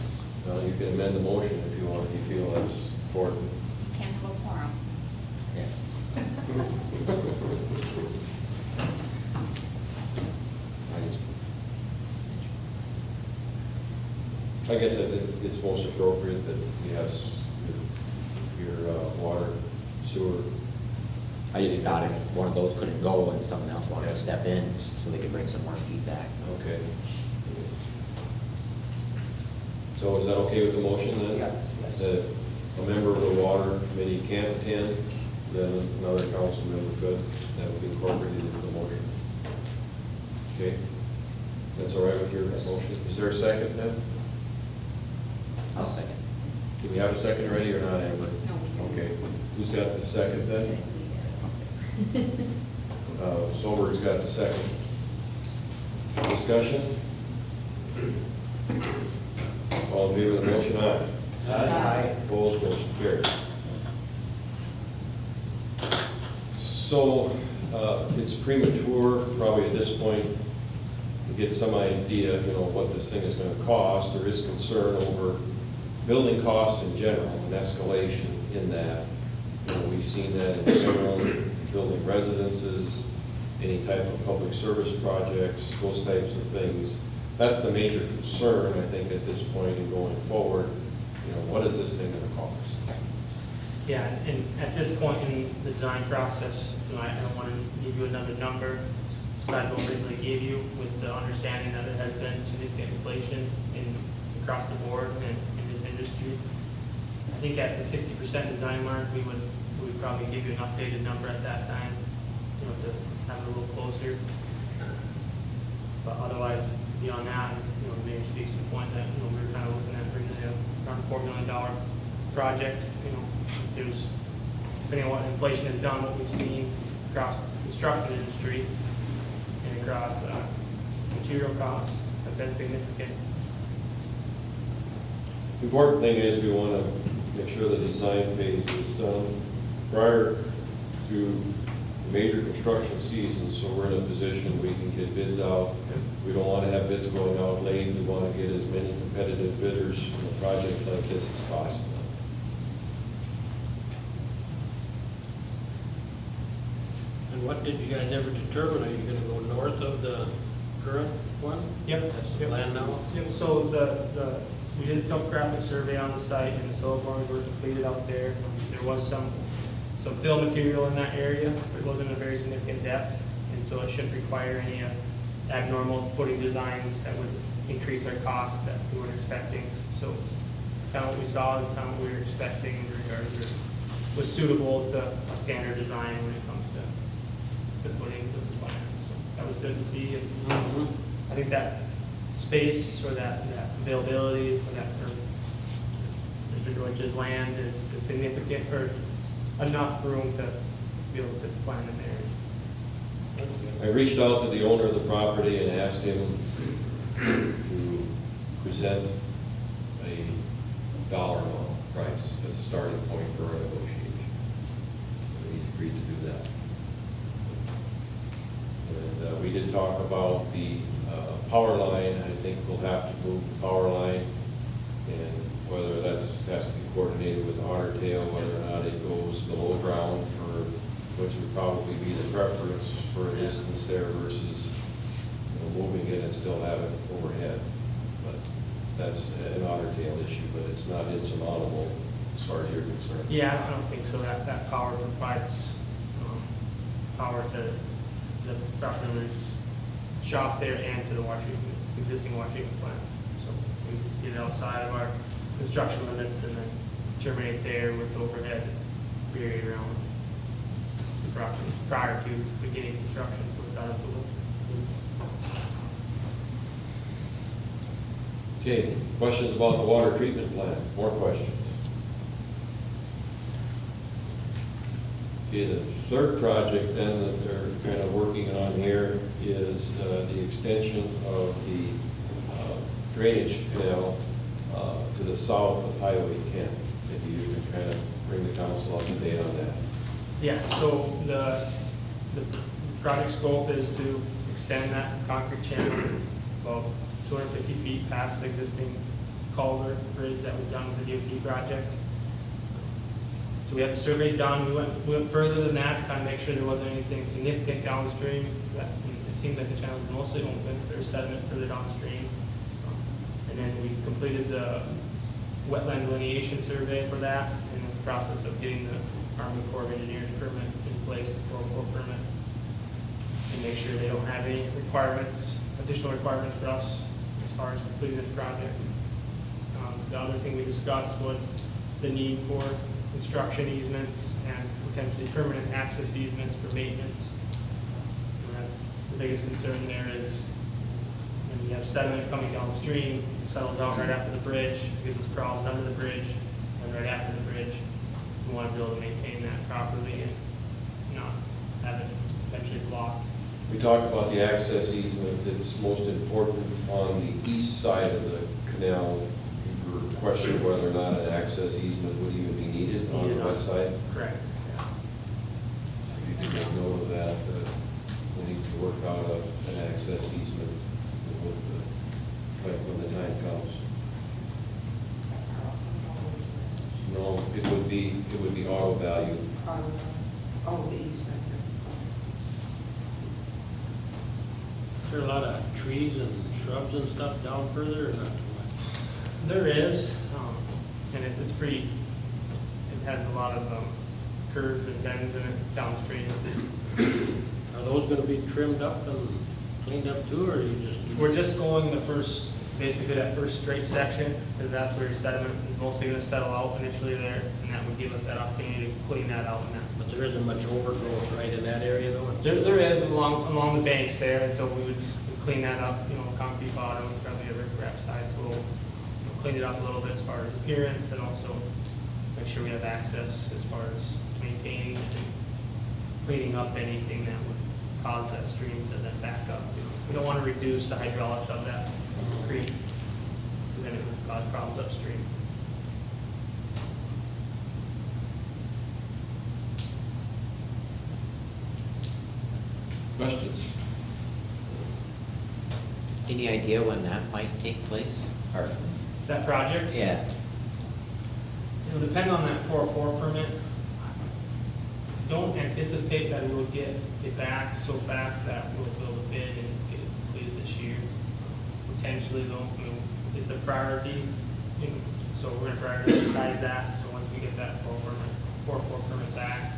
Well, you can amend the motion if you want, if you feel that's important. You can't have a quorum. Yeah. I guess I think it's most appropriate that you have your water, sewer. I just thought if one of those couldn't go and someone else wanted to step in, so they could bring some more feedback. Okay. So is that okay with the motion then? Yeah. Yes. That a member of the water committee can't attend, then another council member could. That would be incorporated into the motion. Okay? That's all right with your motion? Is there a second then? I'll second. Do we have a second already or not, Amber? No, we didn't. Okay. Who's got the second then? Solberg's got the second. Discussion? All in favor of the motion, aye. Aye. Opposed, motion carries. So, it's premature, probably at this point, to get some idea, what this thing is gonna cost. There is concern over building costs in general, and escalation in that. We've seen that in general, building residences, any type of public service projects, those types of things. That's the major concern, I think, at this point in going forward. What is this thing gonna cost? Yeah, and at this point in the design process, I don't want to give you another number besides what I originally gave you, with the understanding that it has been significant inflation across the board in this industry. I think at the 60% design mark, we would probably give you an updated number at that time, to have it a little closer. But otherwise, beyond that, the mayor speaks to the point that, we were kind of looking at originally around $4 million project. There's, depending on what inflation has done, what we've seen across the construction industry and across material costs have been significant. The important thing is we want to make sure the design phase is done prior to the major construction season, so we're in a position we can get bids out. We don't want to have bids going out late. We want to get as many competitive bidders in a project like this as possible. And what did you guys ever determine? Are you gonna go north of the current one? Yep. That's the plan now? Yep, so we did a topographic survey on the site, and the soil borings were completed out there. There was some fill material in that area, but it wasn't a very significant depth, and so it shouldn't require any abnormal footing designs that would increase our costs that we weren't expecting. So kind of what we saw is kind of what we were expecting in regards to, was suitable to a standard design when it comes to the footing of the plan. So that was good to see, and I think that space or that availability for that, for Mr. Deutsch's land is significant, or enough room to be able to put the plan in there. I reached out to the owner of the property and asked him to present a dollar amount price as a starting point for our negotiation. And he agreed to do that. And we did talk about the power line. I think we'll have to move the power line, and whether that's has to be coordinated with Otter Tail, whether or not it goes below ground, for which would probably be the preference for a distance there versus moving it and still have it overhead. But that's an Otter Tail issue, but it's not insurmountable as far as you're concerned. Yeah, I don't think so. That power provides power to the property owner's shop there and to the existing water treatment plant. So we just get it outside of our construction limits and then terminate there with overhead period around the property prior to beginning construction, so it's out of the loop. Okay, questions about the water treatment plant? More questions? Okay, the third project then that they're kind of working on here is the extension of the drainage canal to the south of Highway 10. Maybe you can kind of bring the council up to date on that. Yeah, so the project scope is to extend that concrete channel about 250 feet past the existing culvert bridge that was done with the DOT project. So we have the survey done. We went further than that to kind of make sure there wasn't anything significant downstream. It seemed like the channel was mostly open. There's sediment further downstream. And then we completed the wetland delineation survey for that, and in the process of getting the Army Corps of Engineers permit in place, the 404 permit, and make sure they don't have any requirements, additional requirements for us as far as completing this project. The other thing we discussed was the need for construction easements and potentially permanent access easements for maintenance. And that's the biggest concern there is when you have sediment coming downstream, it settles down right after the bridge, gives us problems under the bridge, and right after the bridge. We want to be able to maintain that properly and not have it eventually blocked. We talked about the access easement that's most important on the east side of the canal. You were questioning whether or not an access easement would even be needed on the west side. Correct. You can make note of that. We need to work out an access easement when the time comes. No, it would be auto value. Oh, the east side. Is there a lot of trees and shrubs and stuff down further or not too much? There is, and it's pretty, it has a lot of curves and bends in it downstream. Are those gonna be trimmed up and cleaned up too, or are you just? We're just going the first, basically that first straight section, because that's where your sediment is mostly going to settle out initially there, and that would give us that opportunity to clean that out. But there isn't much overgrowth right in that area though? There is along the banks there, and so we would clean that up, concrete bottom, probably a riprap side, so we'll clean it up a little bit as far as appearance, and also make sure we have access as far as maintaining and cleaning up anything that would cause that stream to then back up. We don't want to reduce the hydraulics of that creek, because then it would cause problems upstream. Questions? Any idea when that might take place? Or, That project? yeah, It'll depend on that 404 permit. Don't anticipate that we'll get it back so fast that we'll build a bid and get it completed this year. Potentially though, it's a priority, so we're gonna prioritize that. So once we get that 404 permit back,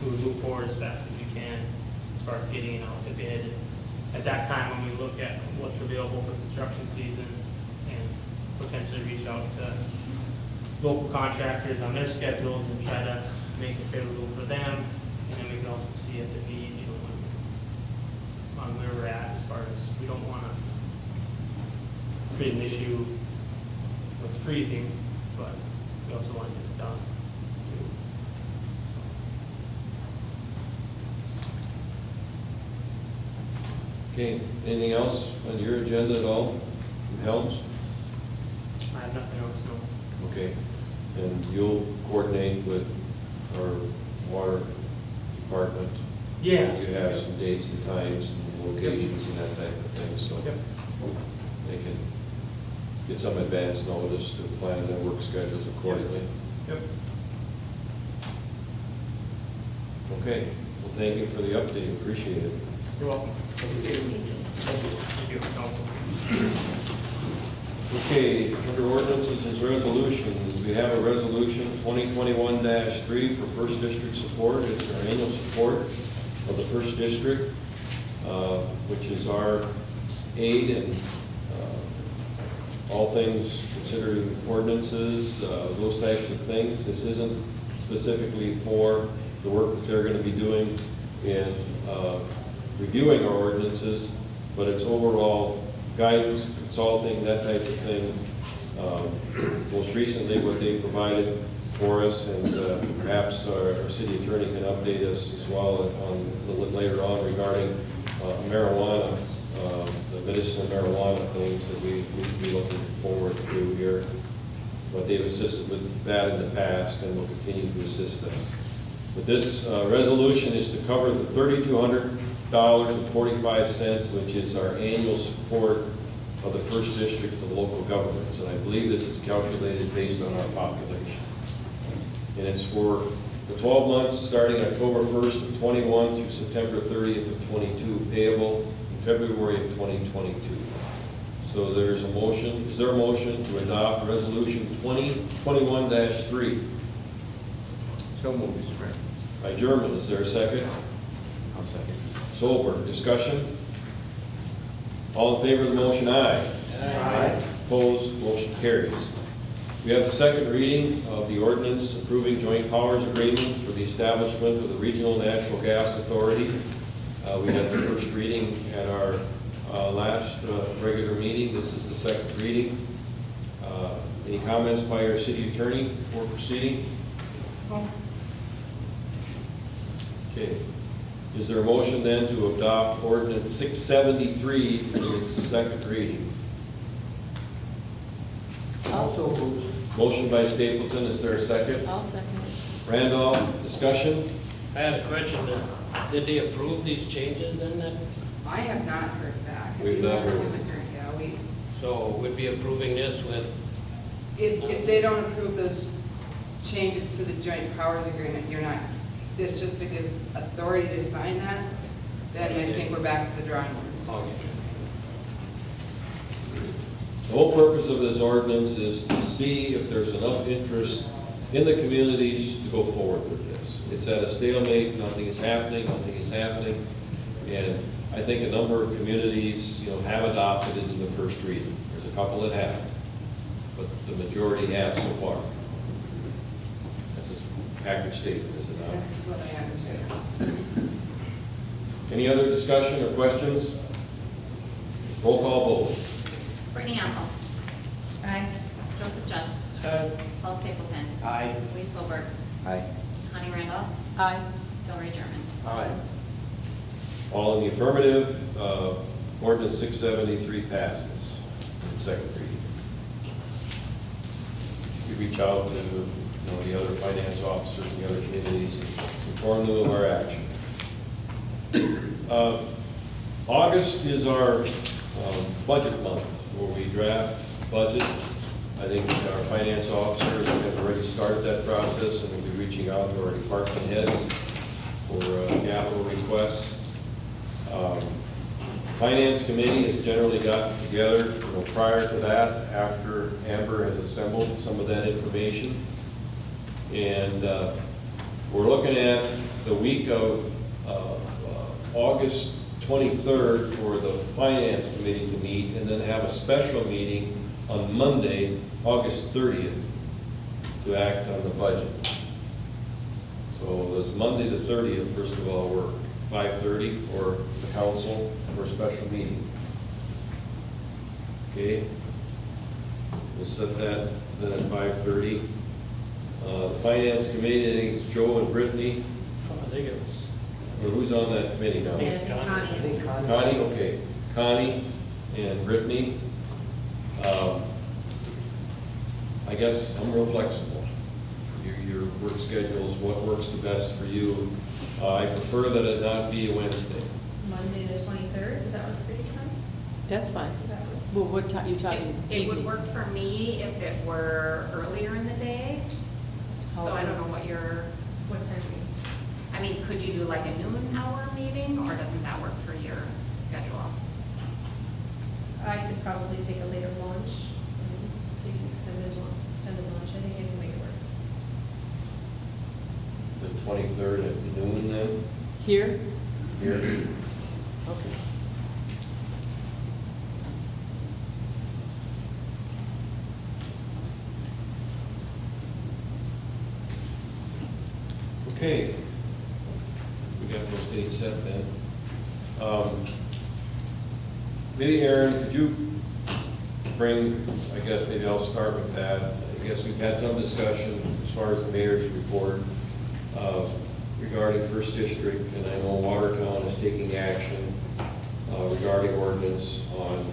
we'll move forward as fast as we can as far as getting it out to bid. At that time, when we look at what's available for construction season and potentially reach out to local contractors on their schedules and try to make it favorable for them, and then we can also see if the need, on where we're at as far as, we don't want to create an issue with freezing, but we also want to get it done. Okay, anything else on your agenda at all, from Helms? I have nothing else, no. Okay, and you'll coordinate with our water department? Yeah. You have some dates and times and locations and that type of thing, so Yep. they can get some advance notice to plan their work schedules accordingly. Yep. Okay, well, thank you for the update, appreciate it. You're welcome. Thank you, council. Okay, under ordinances is resolutions. We have a resolution 2021-3 for First District support. It's our annual support of the First District, which is our aid in all things considering ordinances, those types of things. This isn't specifically for the work that they're going to be doing in reviewing our ordinances, but it's overall guidance, consulting, that type of thing. Most recently, what they provided for us, and perhaps our city attorney can update us as well on, a little bit later on regarding marijuana, the medicinal marijuana things that we'd be looking forward to here. But they've assisted with that in the past and will continue to assist us. But this resolution is to cover the $3,200.45, which is our annual support of the first district of local governments. And I believe this is calculated based on our population. And it's for the 12 months starting October 1st of 21 through September 30th of 22, payable in February of 2022. So there's a motion. Is there a motion to adopt Resolution 2021-3? So moved, Mr. Mayor. By German, is there a second? I'll second. Solberg, discussion? All in favor of the motion, aye. Aye. Opposed, motion carries. We have the second reading of the ordinance approving joint powers agreement for the establishment of the Regional Natural Gas Authority. We had the first reading at our last regular meeting. This is the second reading. Any comments by our city attorney before proceeding? Okay. Is there a motion then to adopt ordinance 673 in its second reading? Also moved. Motion by Stapleton, is there a second? I'll second it. Randolph, discussion? I had a question, did they approve these changes in that? I have not heard back. We've not heard. Yeah, So we'd be approving this with, if they don't approve those changes to the joint powers agreement, you're not, this just gives authority to sign that, then I think we're back to the drawing board. okay. The whole purpose of this ordinance is to see if there's enough interest in the communities to go forward with this. It's at a stalemate, nothing is happening, and I think a number of communities, have adopted it in the first reading. There's a couple that haven't, but the majority have so far. That's an accurate statement, is it not? That's what I understand. Any other discussion or questions? Roll call vote. Brittany Apple. Aye. Joseph Just. Paul Stapleton. Aye. Lee Solberg. Aye. Connie Randolph. Aye. Hillary German. Aye. All in the affirmative, ordinance 673 passes in second reading. We reach out to the other finance officers and the other committees, inform them of our action. August is our budget month, where we draft budget. I think our finance officers have already started that process, and we'll be reaching out to our department heads for capital requests. Finance committee has generally gotten together, prior to that, after Amber has assembled some of that information. And we're looking at the week of August 23rd for the finance committee to meet, and then have a special meeting on Monday, August 30th, to act on the budget. So does Monday the 30th, first of all, work? 5:30 for the council for a special meeting. Okay. We'll set that then at 5:30. The finance committee, I think it's Joe and Brittany. I think it's, Or who's on that committee now? I think it's I Connie. think Connie. Connie, okay. Connie and Brittany. I guess I'm real flexible. Your work schedules, what works the best for you. I prefer that it not be a Wednesday. Monday the 23rd, does that work for you, Connie? That's fine. Does that work? Well, what time, you talking? It would evening? work for me if it were earlier in the day. So I don't know what your, What time do you? I mean, could you do like a noon hour meeting, or doesn't that work for your schedule? I could probably take a later lunch, and take an extended lunch, I think I can make it work. The 23rd at noon then? Here? Here. Okay. Okay. We got those dates set then. Maybe Aaron, could you bring, I guess maybe I'll start with that. I guess we've had some discussion as far as the mayor's report regarding First District, and I know Watertown is taking action regarding ordinance on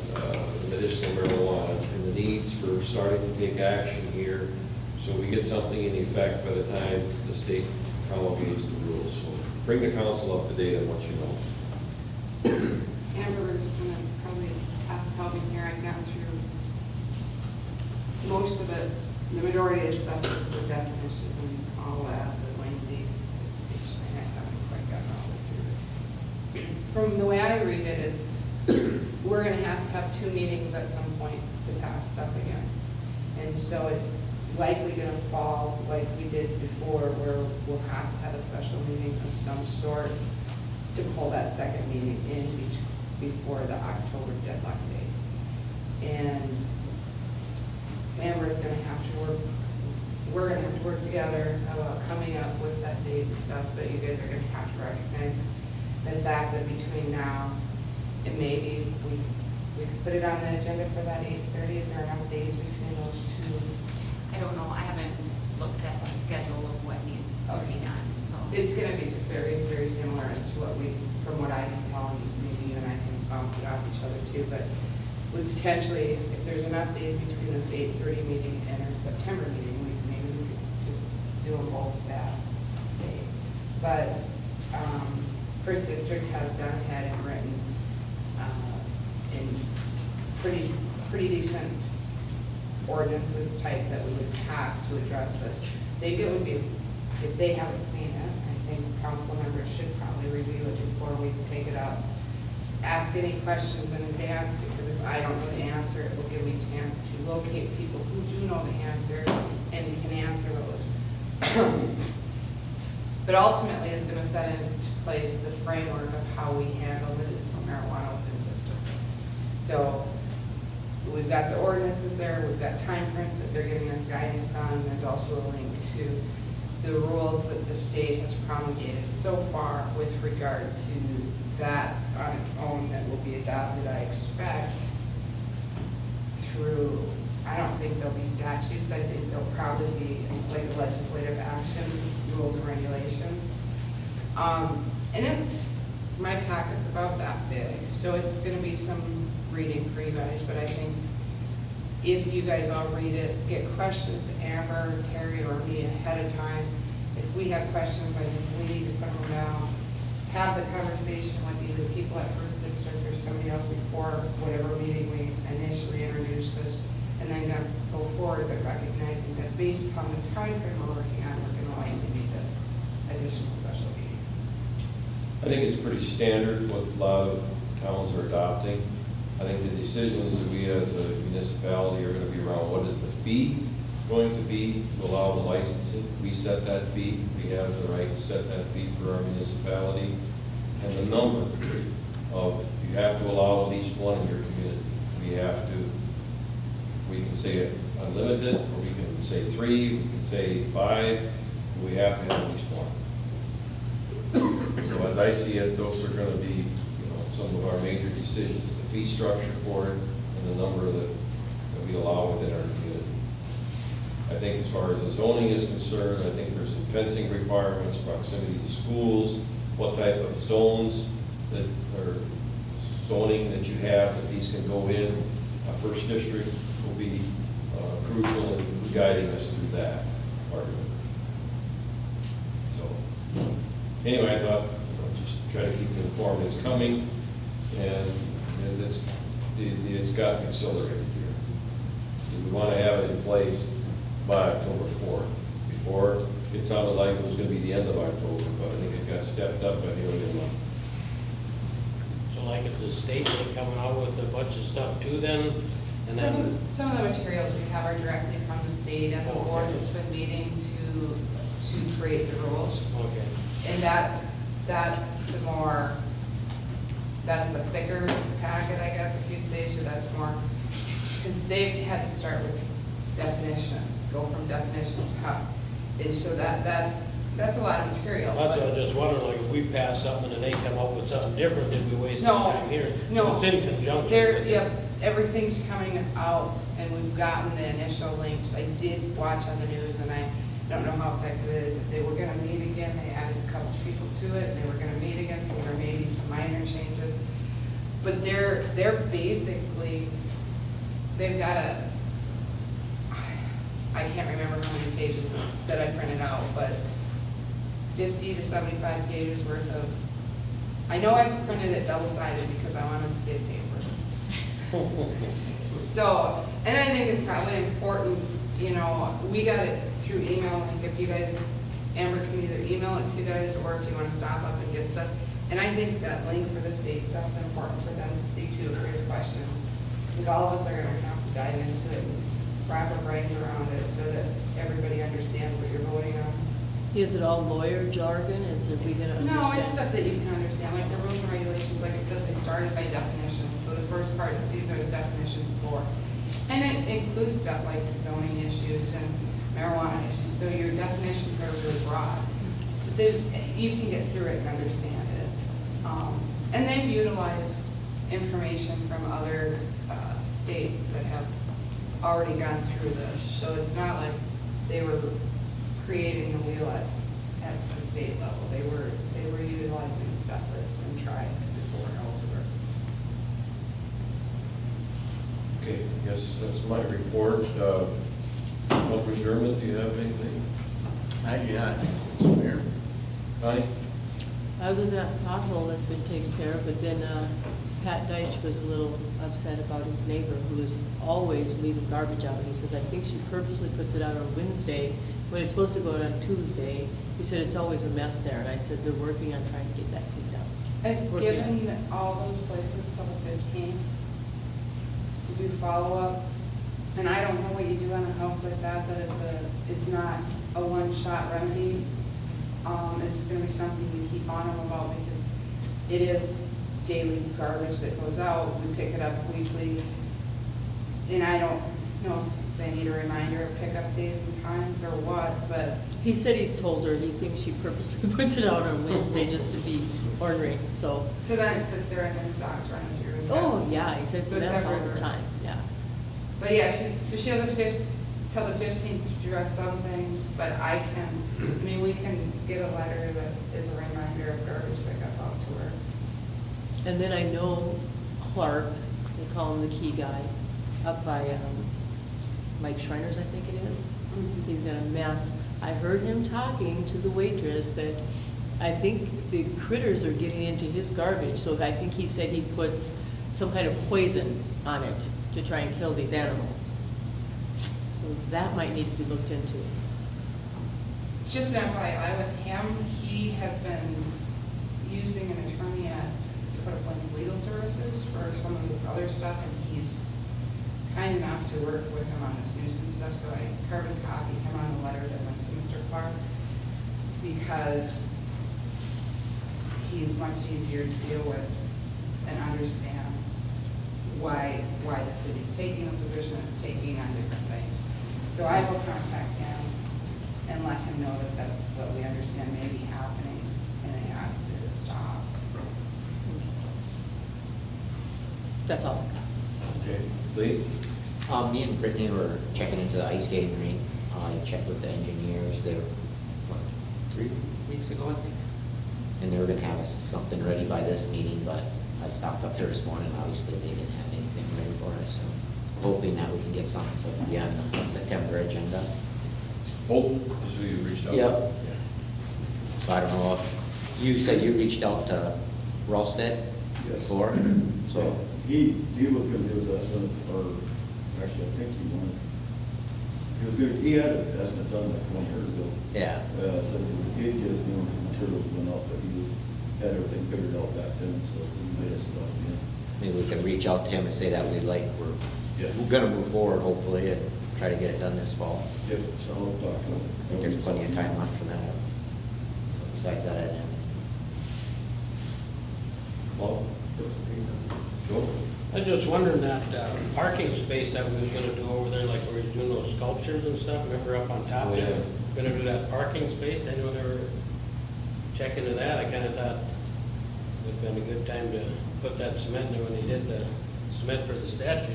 medicinal marijuana and the needs for starting to take action here so we get something in effect by the time the state promulgates the rules. So bring the council up to date on what you know. Amber is going to probably have to help me here. I've gotten through most of it. The majority of the stuff is the definitions and all that, the lengthy, which I haven't quite gotten all the way through it. From the way I read it is, we're going to have 2 meetings at some point to pass stuff again. And so it's likely going to fall like we did before, where we'll have to have a special meeting of some sort to pull that second meeting in before the October deadline date. And Amber's gonna have to work, we're gonna have to work together about coming up with that date and stuff, but you guys are gonna have to recognize the fact that between now and maybe we could put it on the agenda for that 8:30. Is there enough days between those two? I don't know, I haven't looked at the schedule of what needs to be done, so. It's gonna be just very, very similar as to what from what I can tell, and maybe you and I can bounce it off each other too, but we potentially, if there's enough days between this 8:30 meeting and our September meeting, maybe we could just do them both that day. But First District has gone ahead and written in pretty decent ordinances type that we would pass to address this. I think it would be, if they haven't seen it, I think council members should probably review it before we take it up. Ask any questions in advance, because if I don't know the answer, it will give me a chance to locate people who do know the answer and can answer those. But ultimately, it's going to set into place the framework of how we handle medicinal marijuana within system. So we've got the ordinances there, we've got time prints that they're giving us guidance on. There's also a link to the rules that the state has promulgated so far with regard to that on its own that will be adopted, I expect, through, I don't think there'll be statutes. I think there'll probably be like legislative action, rules and regulations. And my packet's about that big, so it's going to be some reading for you guys, but I think if you guys all read it, get questions to Amber, Terry, or me ahead of time. If we have questions, I think we need to put them down, have the conversation with either people at First District or somebody else before whatever meeting we initially introduce this, and then go forward, but recognizing that based upon the time frame we're working on, we're going to likely need the additional special meeting. I think it's pretty standard what a lot of towns are adopting. I think the decisions that we as a municipality are going to be around what is the fee going to be to allow the licensing. We set that fee. We have the right to set that fee for our municipality. And the number of, you have to allow at least one in your community. We can say unlimited, or we can say 3, we can say 5. We have to have at least one. So as I see it, those are going to be, some of our major decisions, the fee structure for it, and the number that we allow within our community. I think as far as the zoning is concerned, I think there's some fencing requirements, proximity to schools, what type of zones that are zoning that you have, that these can go in. First District will be crucial in guiding us through that part of it. So, anyway, I thought, just try to keep you informed. It's coming, and it's gotten accelerated here. We want to have it in place by October 4th. Before, it sounded like it was going to be the end of October, but I think it got stepped up by nearly a month. So like if the state was coming out with a bunch of stuff too then, and then. Some of the materials we have are directly from the state and the board that's been meeting to create the rules. Okay. And that's the thicker packet, I guess, if you'd say, so that's more, because they've had to start with definitions, go from definitions up. And so that's a lot of material. That's what I was just wondering, like if we pass something and they come up with something different, did we waste our time here? No. It's in conjunction. They're, everything's coming out, and we've gotten the initial links. I did watch on the news, and I don't know how effective it is. If they were gonna meet again, they added a couple people to it, and they were gonna meet again, so there may be some minor changes. But they're basically, they've got I can't remember how many pages that I printed out, but 50 to 75 pages worth of, I know I printed it double-sided because I wanted to save paper. So, and I think it's probably important, you know, we got it through email, like if you guys, Amber can either email it to you guys, or if you want to stop up and get stuff. And I think that link for the state stuff's important for them to see too, if there's questions. I think all of us are gonna have to dive into it and wrap our brains around it so that everybody understands what you're voting on. Is it all lawyer jargon? Is it, we gonna understand? No, it's stuff that you can understand, like the rules and regulations, like I said, they started by definitions. So the first part is, these are the definitions for. And it includes stuff like zoning issues and marijuana issues, so your definitions are really broad. But you can get through it and understand it. And they've utilized information from other states that have already gone through this. So it's not like they were creating the wheel at the state level. They were utilizing stuff that's been tried before elsewhere. Okay, I guess that's my report. Alderman Dermott, do you have anything? I do not, Mr. Mayor. Aye. Other than that pothole that's been taken care of, but then Pat Deitch was a little upset about his neighbor who is always leaving garbage out. He says, I think she purposely puts it out on Wednesday when it's supposed to go out on Tuesday. He said, it's always a mess there, and I said, they're working on trying to get that cleaned up. I've given all those places till the 15th to do follow-up. And I don't know what you do on a house like that, that it's not a one-shot remedy. It's gonna be something you keep on them about, because it is daily garbage that goes out. We pick it up weekly. And I don't know if they need a reminder of pickup days and times or what, but. He said he's told her he thinks she purposely puts it out on Wednesday just to be ornery, so. So then it sits there and then stocks running through. Oh, yeah, he said it's a So it's mess all everywhere. the time, yeah. But yeah, so she has till the 15th to address some things, but we can get a letter that is a reminder of garbage pickup out to her. And then I know Clark, they call him the key guy, up by Mike Schreiner's, I think it is. He's got a mess. I heard him talking to the waitress that I think the critters are getting into his garbage, so I think he said he puts some kind of poison on it to try and kill these animals. So that might need to be looked into. Just an FYI with him, he has been using an attorney to put up on his legal services for some of his other stuff, and he's kind enough to work with him on this nuisance stuff, so I carbon copied him on the letter that went to Mr. Clark, because he's much easier to deal with and understands why the city's taking the position it's taking on different things. So I will contact him and let him know that that's what we understand may be happening, and I asked it to stop. That's all. Okay. Lee? Me and Brittany were checking into the ice skating rink. I checked with the engineers. They were, 3 weeks ago, I think? And they were gonna have us something ready by this meeting, but I stopped up there this morning. Obviously, they didn't have anything ready for us, so hoping that we can get something so it'll be on the September agenda. Holton, is who you reached out to? Yep. So I don't know if, you said you reached out to Ralsted Yes. before? So he was gonna do his estimate, or actually, I think he had an estimate done like 1 year ago. Yeah. So he just, materials went up, but he had everything figured out back then, so he made us stuff, Maybe we could reach out to him and say that we're Yeah. gonna move forward hopefully and try to get it done this fall. Yep, so I'll talk to him. I think there's plenty of time left for that. Besides that, I didn't have anything. Paul? Joe? I was just wondering that parking space that we was gonna do over there, like we were doing those sculptures and stuff, remember up on top Oh, there? yeah. Gonna do that parking space, anyone ever check into that? I kinda thought it'd been a good time to put that cement there when they did the cement for the statue.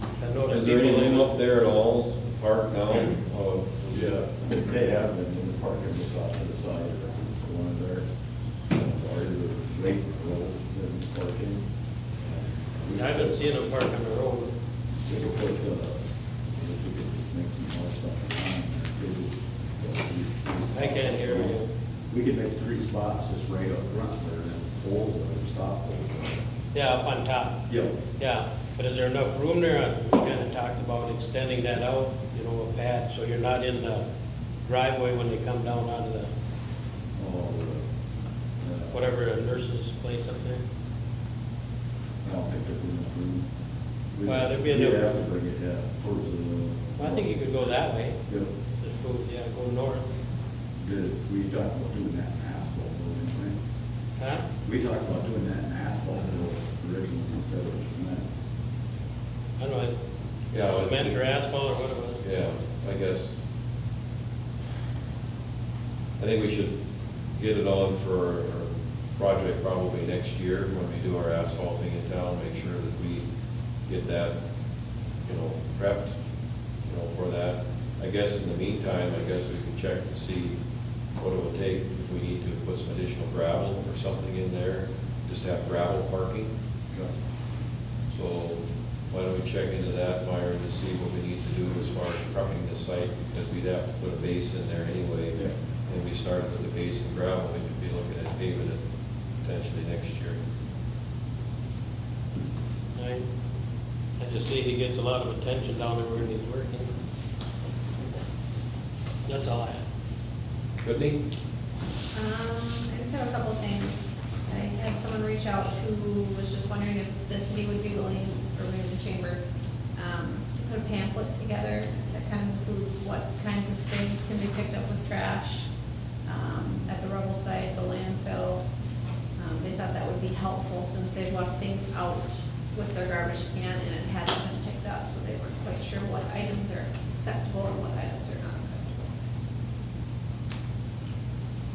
I know Is that there people- anything up there at all, the park now? Yeah, they have been in the parking just off to the side of the one there. Or the lake road, then parking. I haven't seen them park on the road. We could put, if we could make some more stuff. I can't hear you. We could make 3 spots just right up front there, and poles, or stop poles. Yeah, up on top. Yeah. Yeah, but is there enough room there? We kind of talked about extending that out, you know, a pad, so you're not in the driveway when they come down out of the, whatever, a nurse's place up there. I don't think there'd be enough room. Well, there'd be We'd enough- have to bring it, yeah, towards the. Well, I think you could go that way, Yeah, just go, yeah, go north. we talked about doing that in asphalt, didn't we? Huh? We talked about doing that in asphalt originally instead of cement. I don't know, Yeah, cement or asphalt or what it was. Yeah, I guess. I think we should get it on for our project probably next year when we do our asphalting in town, make sure that we get that, you know, prepped, you know, for that. I guess in the meantime, I guess we can check to see what it would take if we need to put some additional gravel or something in there, just have gravel parking. So why don't we check into that, Myron, to see what we need to do as far as prepping the site, because we'd have to put a base in there anyway. Yeah. And we started with the base and gravel, we could be looking at paving it potentially next year. I just see he gets a lot of attention down there when he's working. That's all I have. Whitney? I just have a couple things. I had someone reach out who was just wondering if the city would be willing, or maybe the chamber, to put a pamphlet together that kind of includes what kinds of things can be picked up with trash at the rubble site, the landfill. They thought that would be helpful since they walked things out with their garbage can and it hadn't been picked up, so they weren't quite sure what items are acceptable and what items are not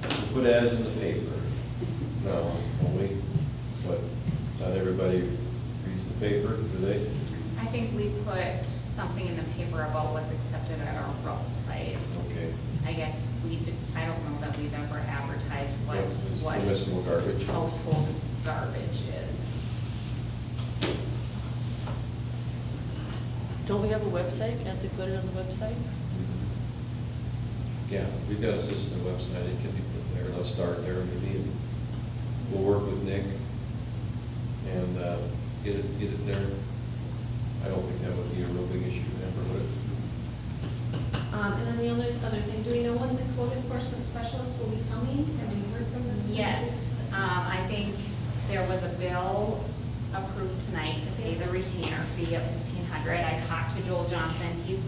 acceptable. Put ads in the paper. No, only, but not everybody reads the paper, do they? I think we put something in the paper about what's accepted at our road site. Okay. I guess I don't know that we've ever advertised what Permissible garbage. household garbage is. Don't we have a website? Can't they put it on the website? Yeah, we've got a system website, it can be put there, let's start there maybe, and we'll work with Nick and get it there. I don't think that would be a real big issue, Amber, would it? And then the other thing, do we know when the code enforcement specialist will be coming? Have we heard from them? Yes, I think there was a bill approved tonight to pay the retainer fee of $1,500. I talked to Joel Johnson, he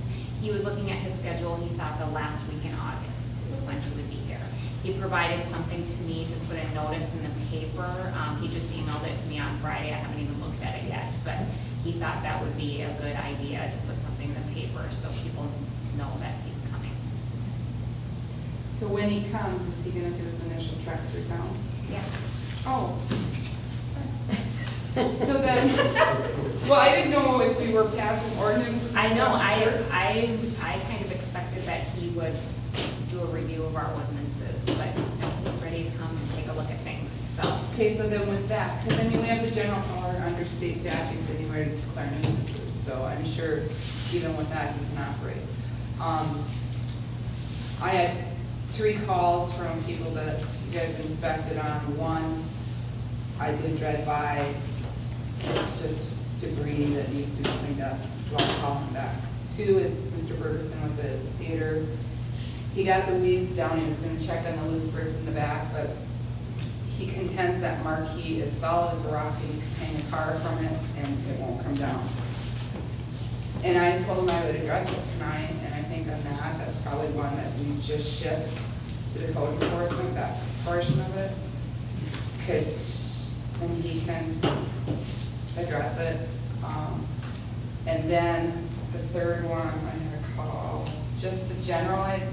was looking at his schedule, he thought the last week in August is when he would be here. He provided something to me to put a notice in the paper, he just emailed it to me on Friday, I haven't even looked at it yet, but he thought that would be a good idea to put something in the paper so people know that he's coming. So when he comes, is he gonna do his initial trek through town? Yeah. Oh. So then, well, I didn't know if we were passing ordinances. I know, and stuff. I kind of expected that he would do a review of our ordinances, but no, he's ready to come and take a look at things, so. Okay, so then with that, because I mean, we have the general power under state statutes anyway to declare nuisances, so I'm sure even with that, he can operate. I had 3 calls from people that you guys inspected on. One, I did drive by, it's just debris that needs to be cleaned up, so I'll call him back. 2 is Mr. Ferguson with the theater. He got the weeds down, he was gonna check on the loose bricks in the back, but he contends that marquee is solid as a rock, and you can hang a car from it, and it won't come down. And I told him I would address it tonight, and I think on that, that's probably one that we just shift to the code enforcement, that portion of it. Because then he can address it. And then the third one, I'm gonna call, just a generalized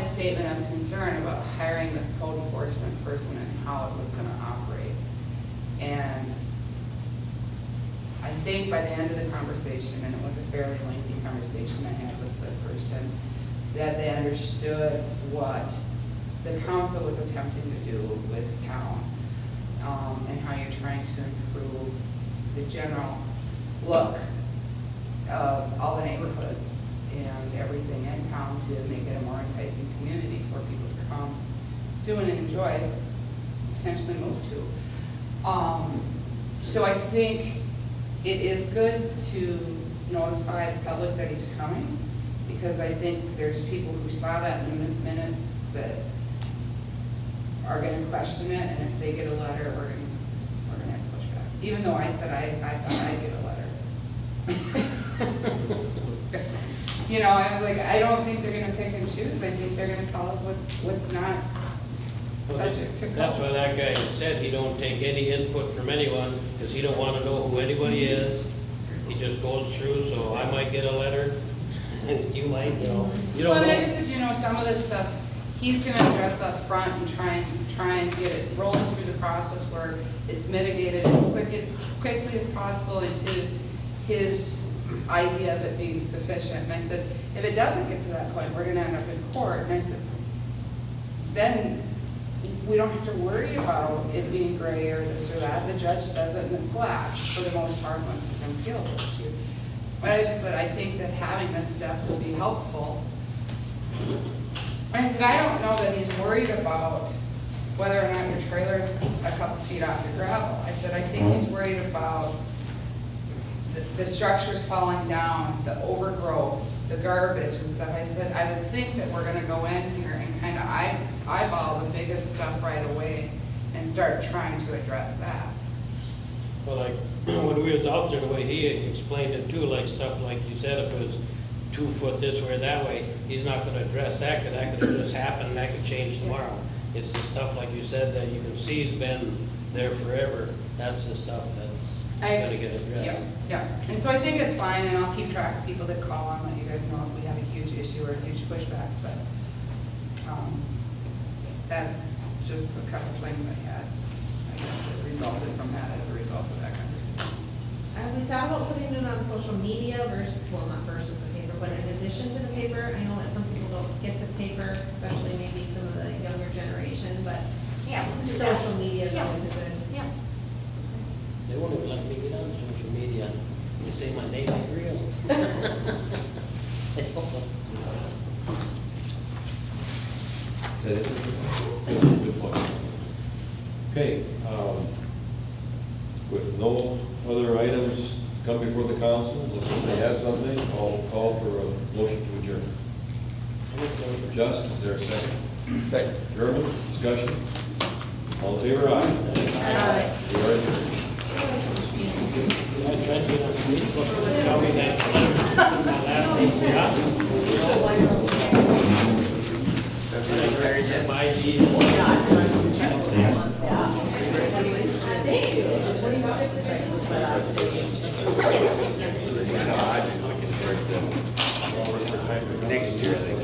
statement of concern about hiring this code enforcement person and how it was gonna operate. And I think by the end of the conversation, and it was a fairly lengthy conversation I had with the person, that they understood what the council was attempting to do with town, and how you're trying to improve the general look of all the neighborhoods and everything in town to make it a more enticing community for people to come to and enjoy, potentially move to. So I think it is good to notify the public that he's coming, because I think there's people who saw that in the minutes that are gonna question it, and if they get a letter, we're gonna have to push back. Even though I said I thought I'd get a letter. You know, I was like, I don't think they're gonna pick and choose. I think they're gonna tell us what's not subject to code. That's why that guy said he don't take any input from anyone, because he don't want to know who anybody is. He just goes through, so I might get a letter, and you might, you know. You don't Well, and I know. just said, you know, some of this stuff, he's gonna address up front and try and get it rolling through the process where it's mitigated as quickly as possible into his idea of it being sufficient. And I said, if it doesn't get to that point, we're gonna end up in court. And I said, then we don't have to worry about it being gray or this or that. The judge says it and it's black for the most part once it's an appealable issue. But I just said, I think that having this step will be helpful. And I said, I don't know that he's worried about whether or not your trailer's a couple feet off the gravel. I said, I think he's worried about the structures falling down, the overgrowth, the garbage and stuff. I said, I would think that we're gonna go in here and kind of eyeball the biggest stuff right away and start trying to address that. Well, like, when we was out there, the way he explained it too, like stuff like you said, if it was 2 foot this way or that way, he's not gonna address that, because that could have just happened, and that could change tomorrow. It's the stuff, like you said, that you can see has been there forever. That's the stuff that's gonna get addressed. Yeah, yeah. And so I think it's fine, and I'll keep track of people that call and let you guys know if we have a huge issue or a huge pushback, but that's just a couple things I had, I guess, that resulted from that as a result of that conversation. We thought about putting it on social media versus, well, not versus the paper, but in addition to the paper. I know that some people don't get the paper, especially maybe some of the younger generation, but Yeah, we'll do that. social media is always a good. Yeah. They won't even let me get on social media. They say my name ain't real. Okay, with no other items to come before the council, unless somebody has something, I'll call for a motion to adjourn. Just, is there a second? Second. German, discussion? All in favor, aye? Aye. We are adjourned. I tried to get on Facebook, but tell me that my last name's Johnson. My ID. Next year, I think.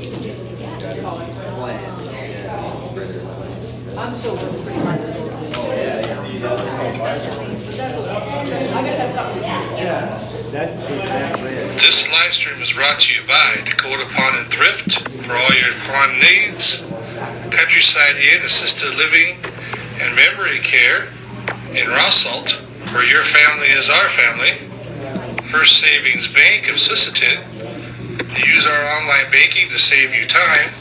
I'm still working pretty hard. That's exactly it. This live stream is brought to you by Dakota Pond and Thrift for all your pond needs, Countryside Inn Assisted Living and Memory Care in Rossalt, where your family is our family, First Savings Bank of Sisseton. Use our online banking to save you time.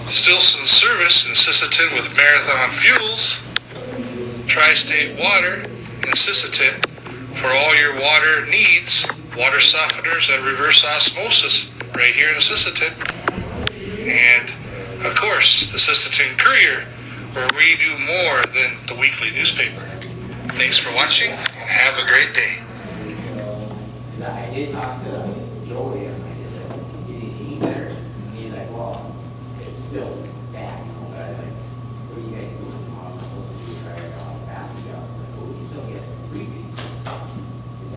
Stilson Service in Sisseton with Marathon Fuels. Tri-State Water in Sisseton for all your water needs, water softeners and reverse osmosis right here in Sisseton. And of course, the Sisseton Courier, where we do more than the weekly newspaper. Thanks for watching and have a great day. I did talk to Joey, and I just said, did he eat better? And he's like, well, it's still bad, you know, but I was like, what are you guys doing?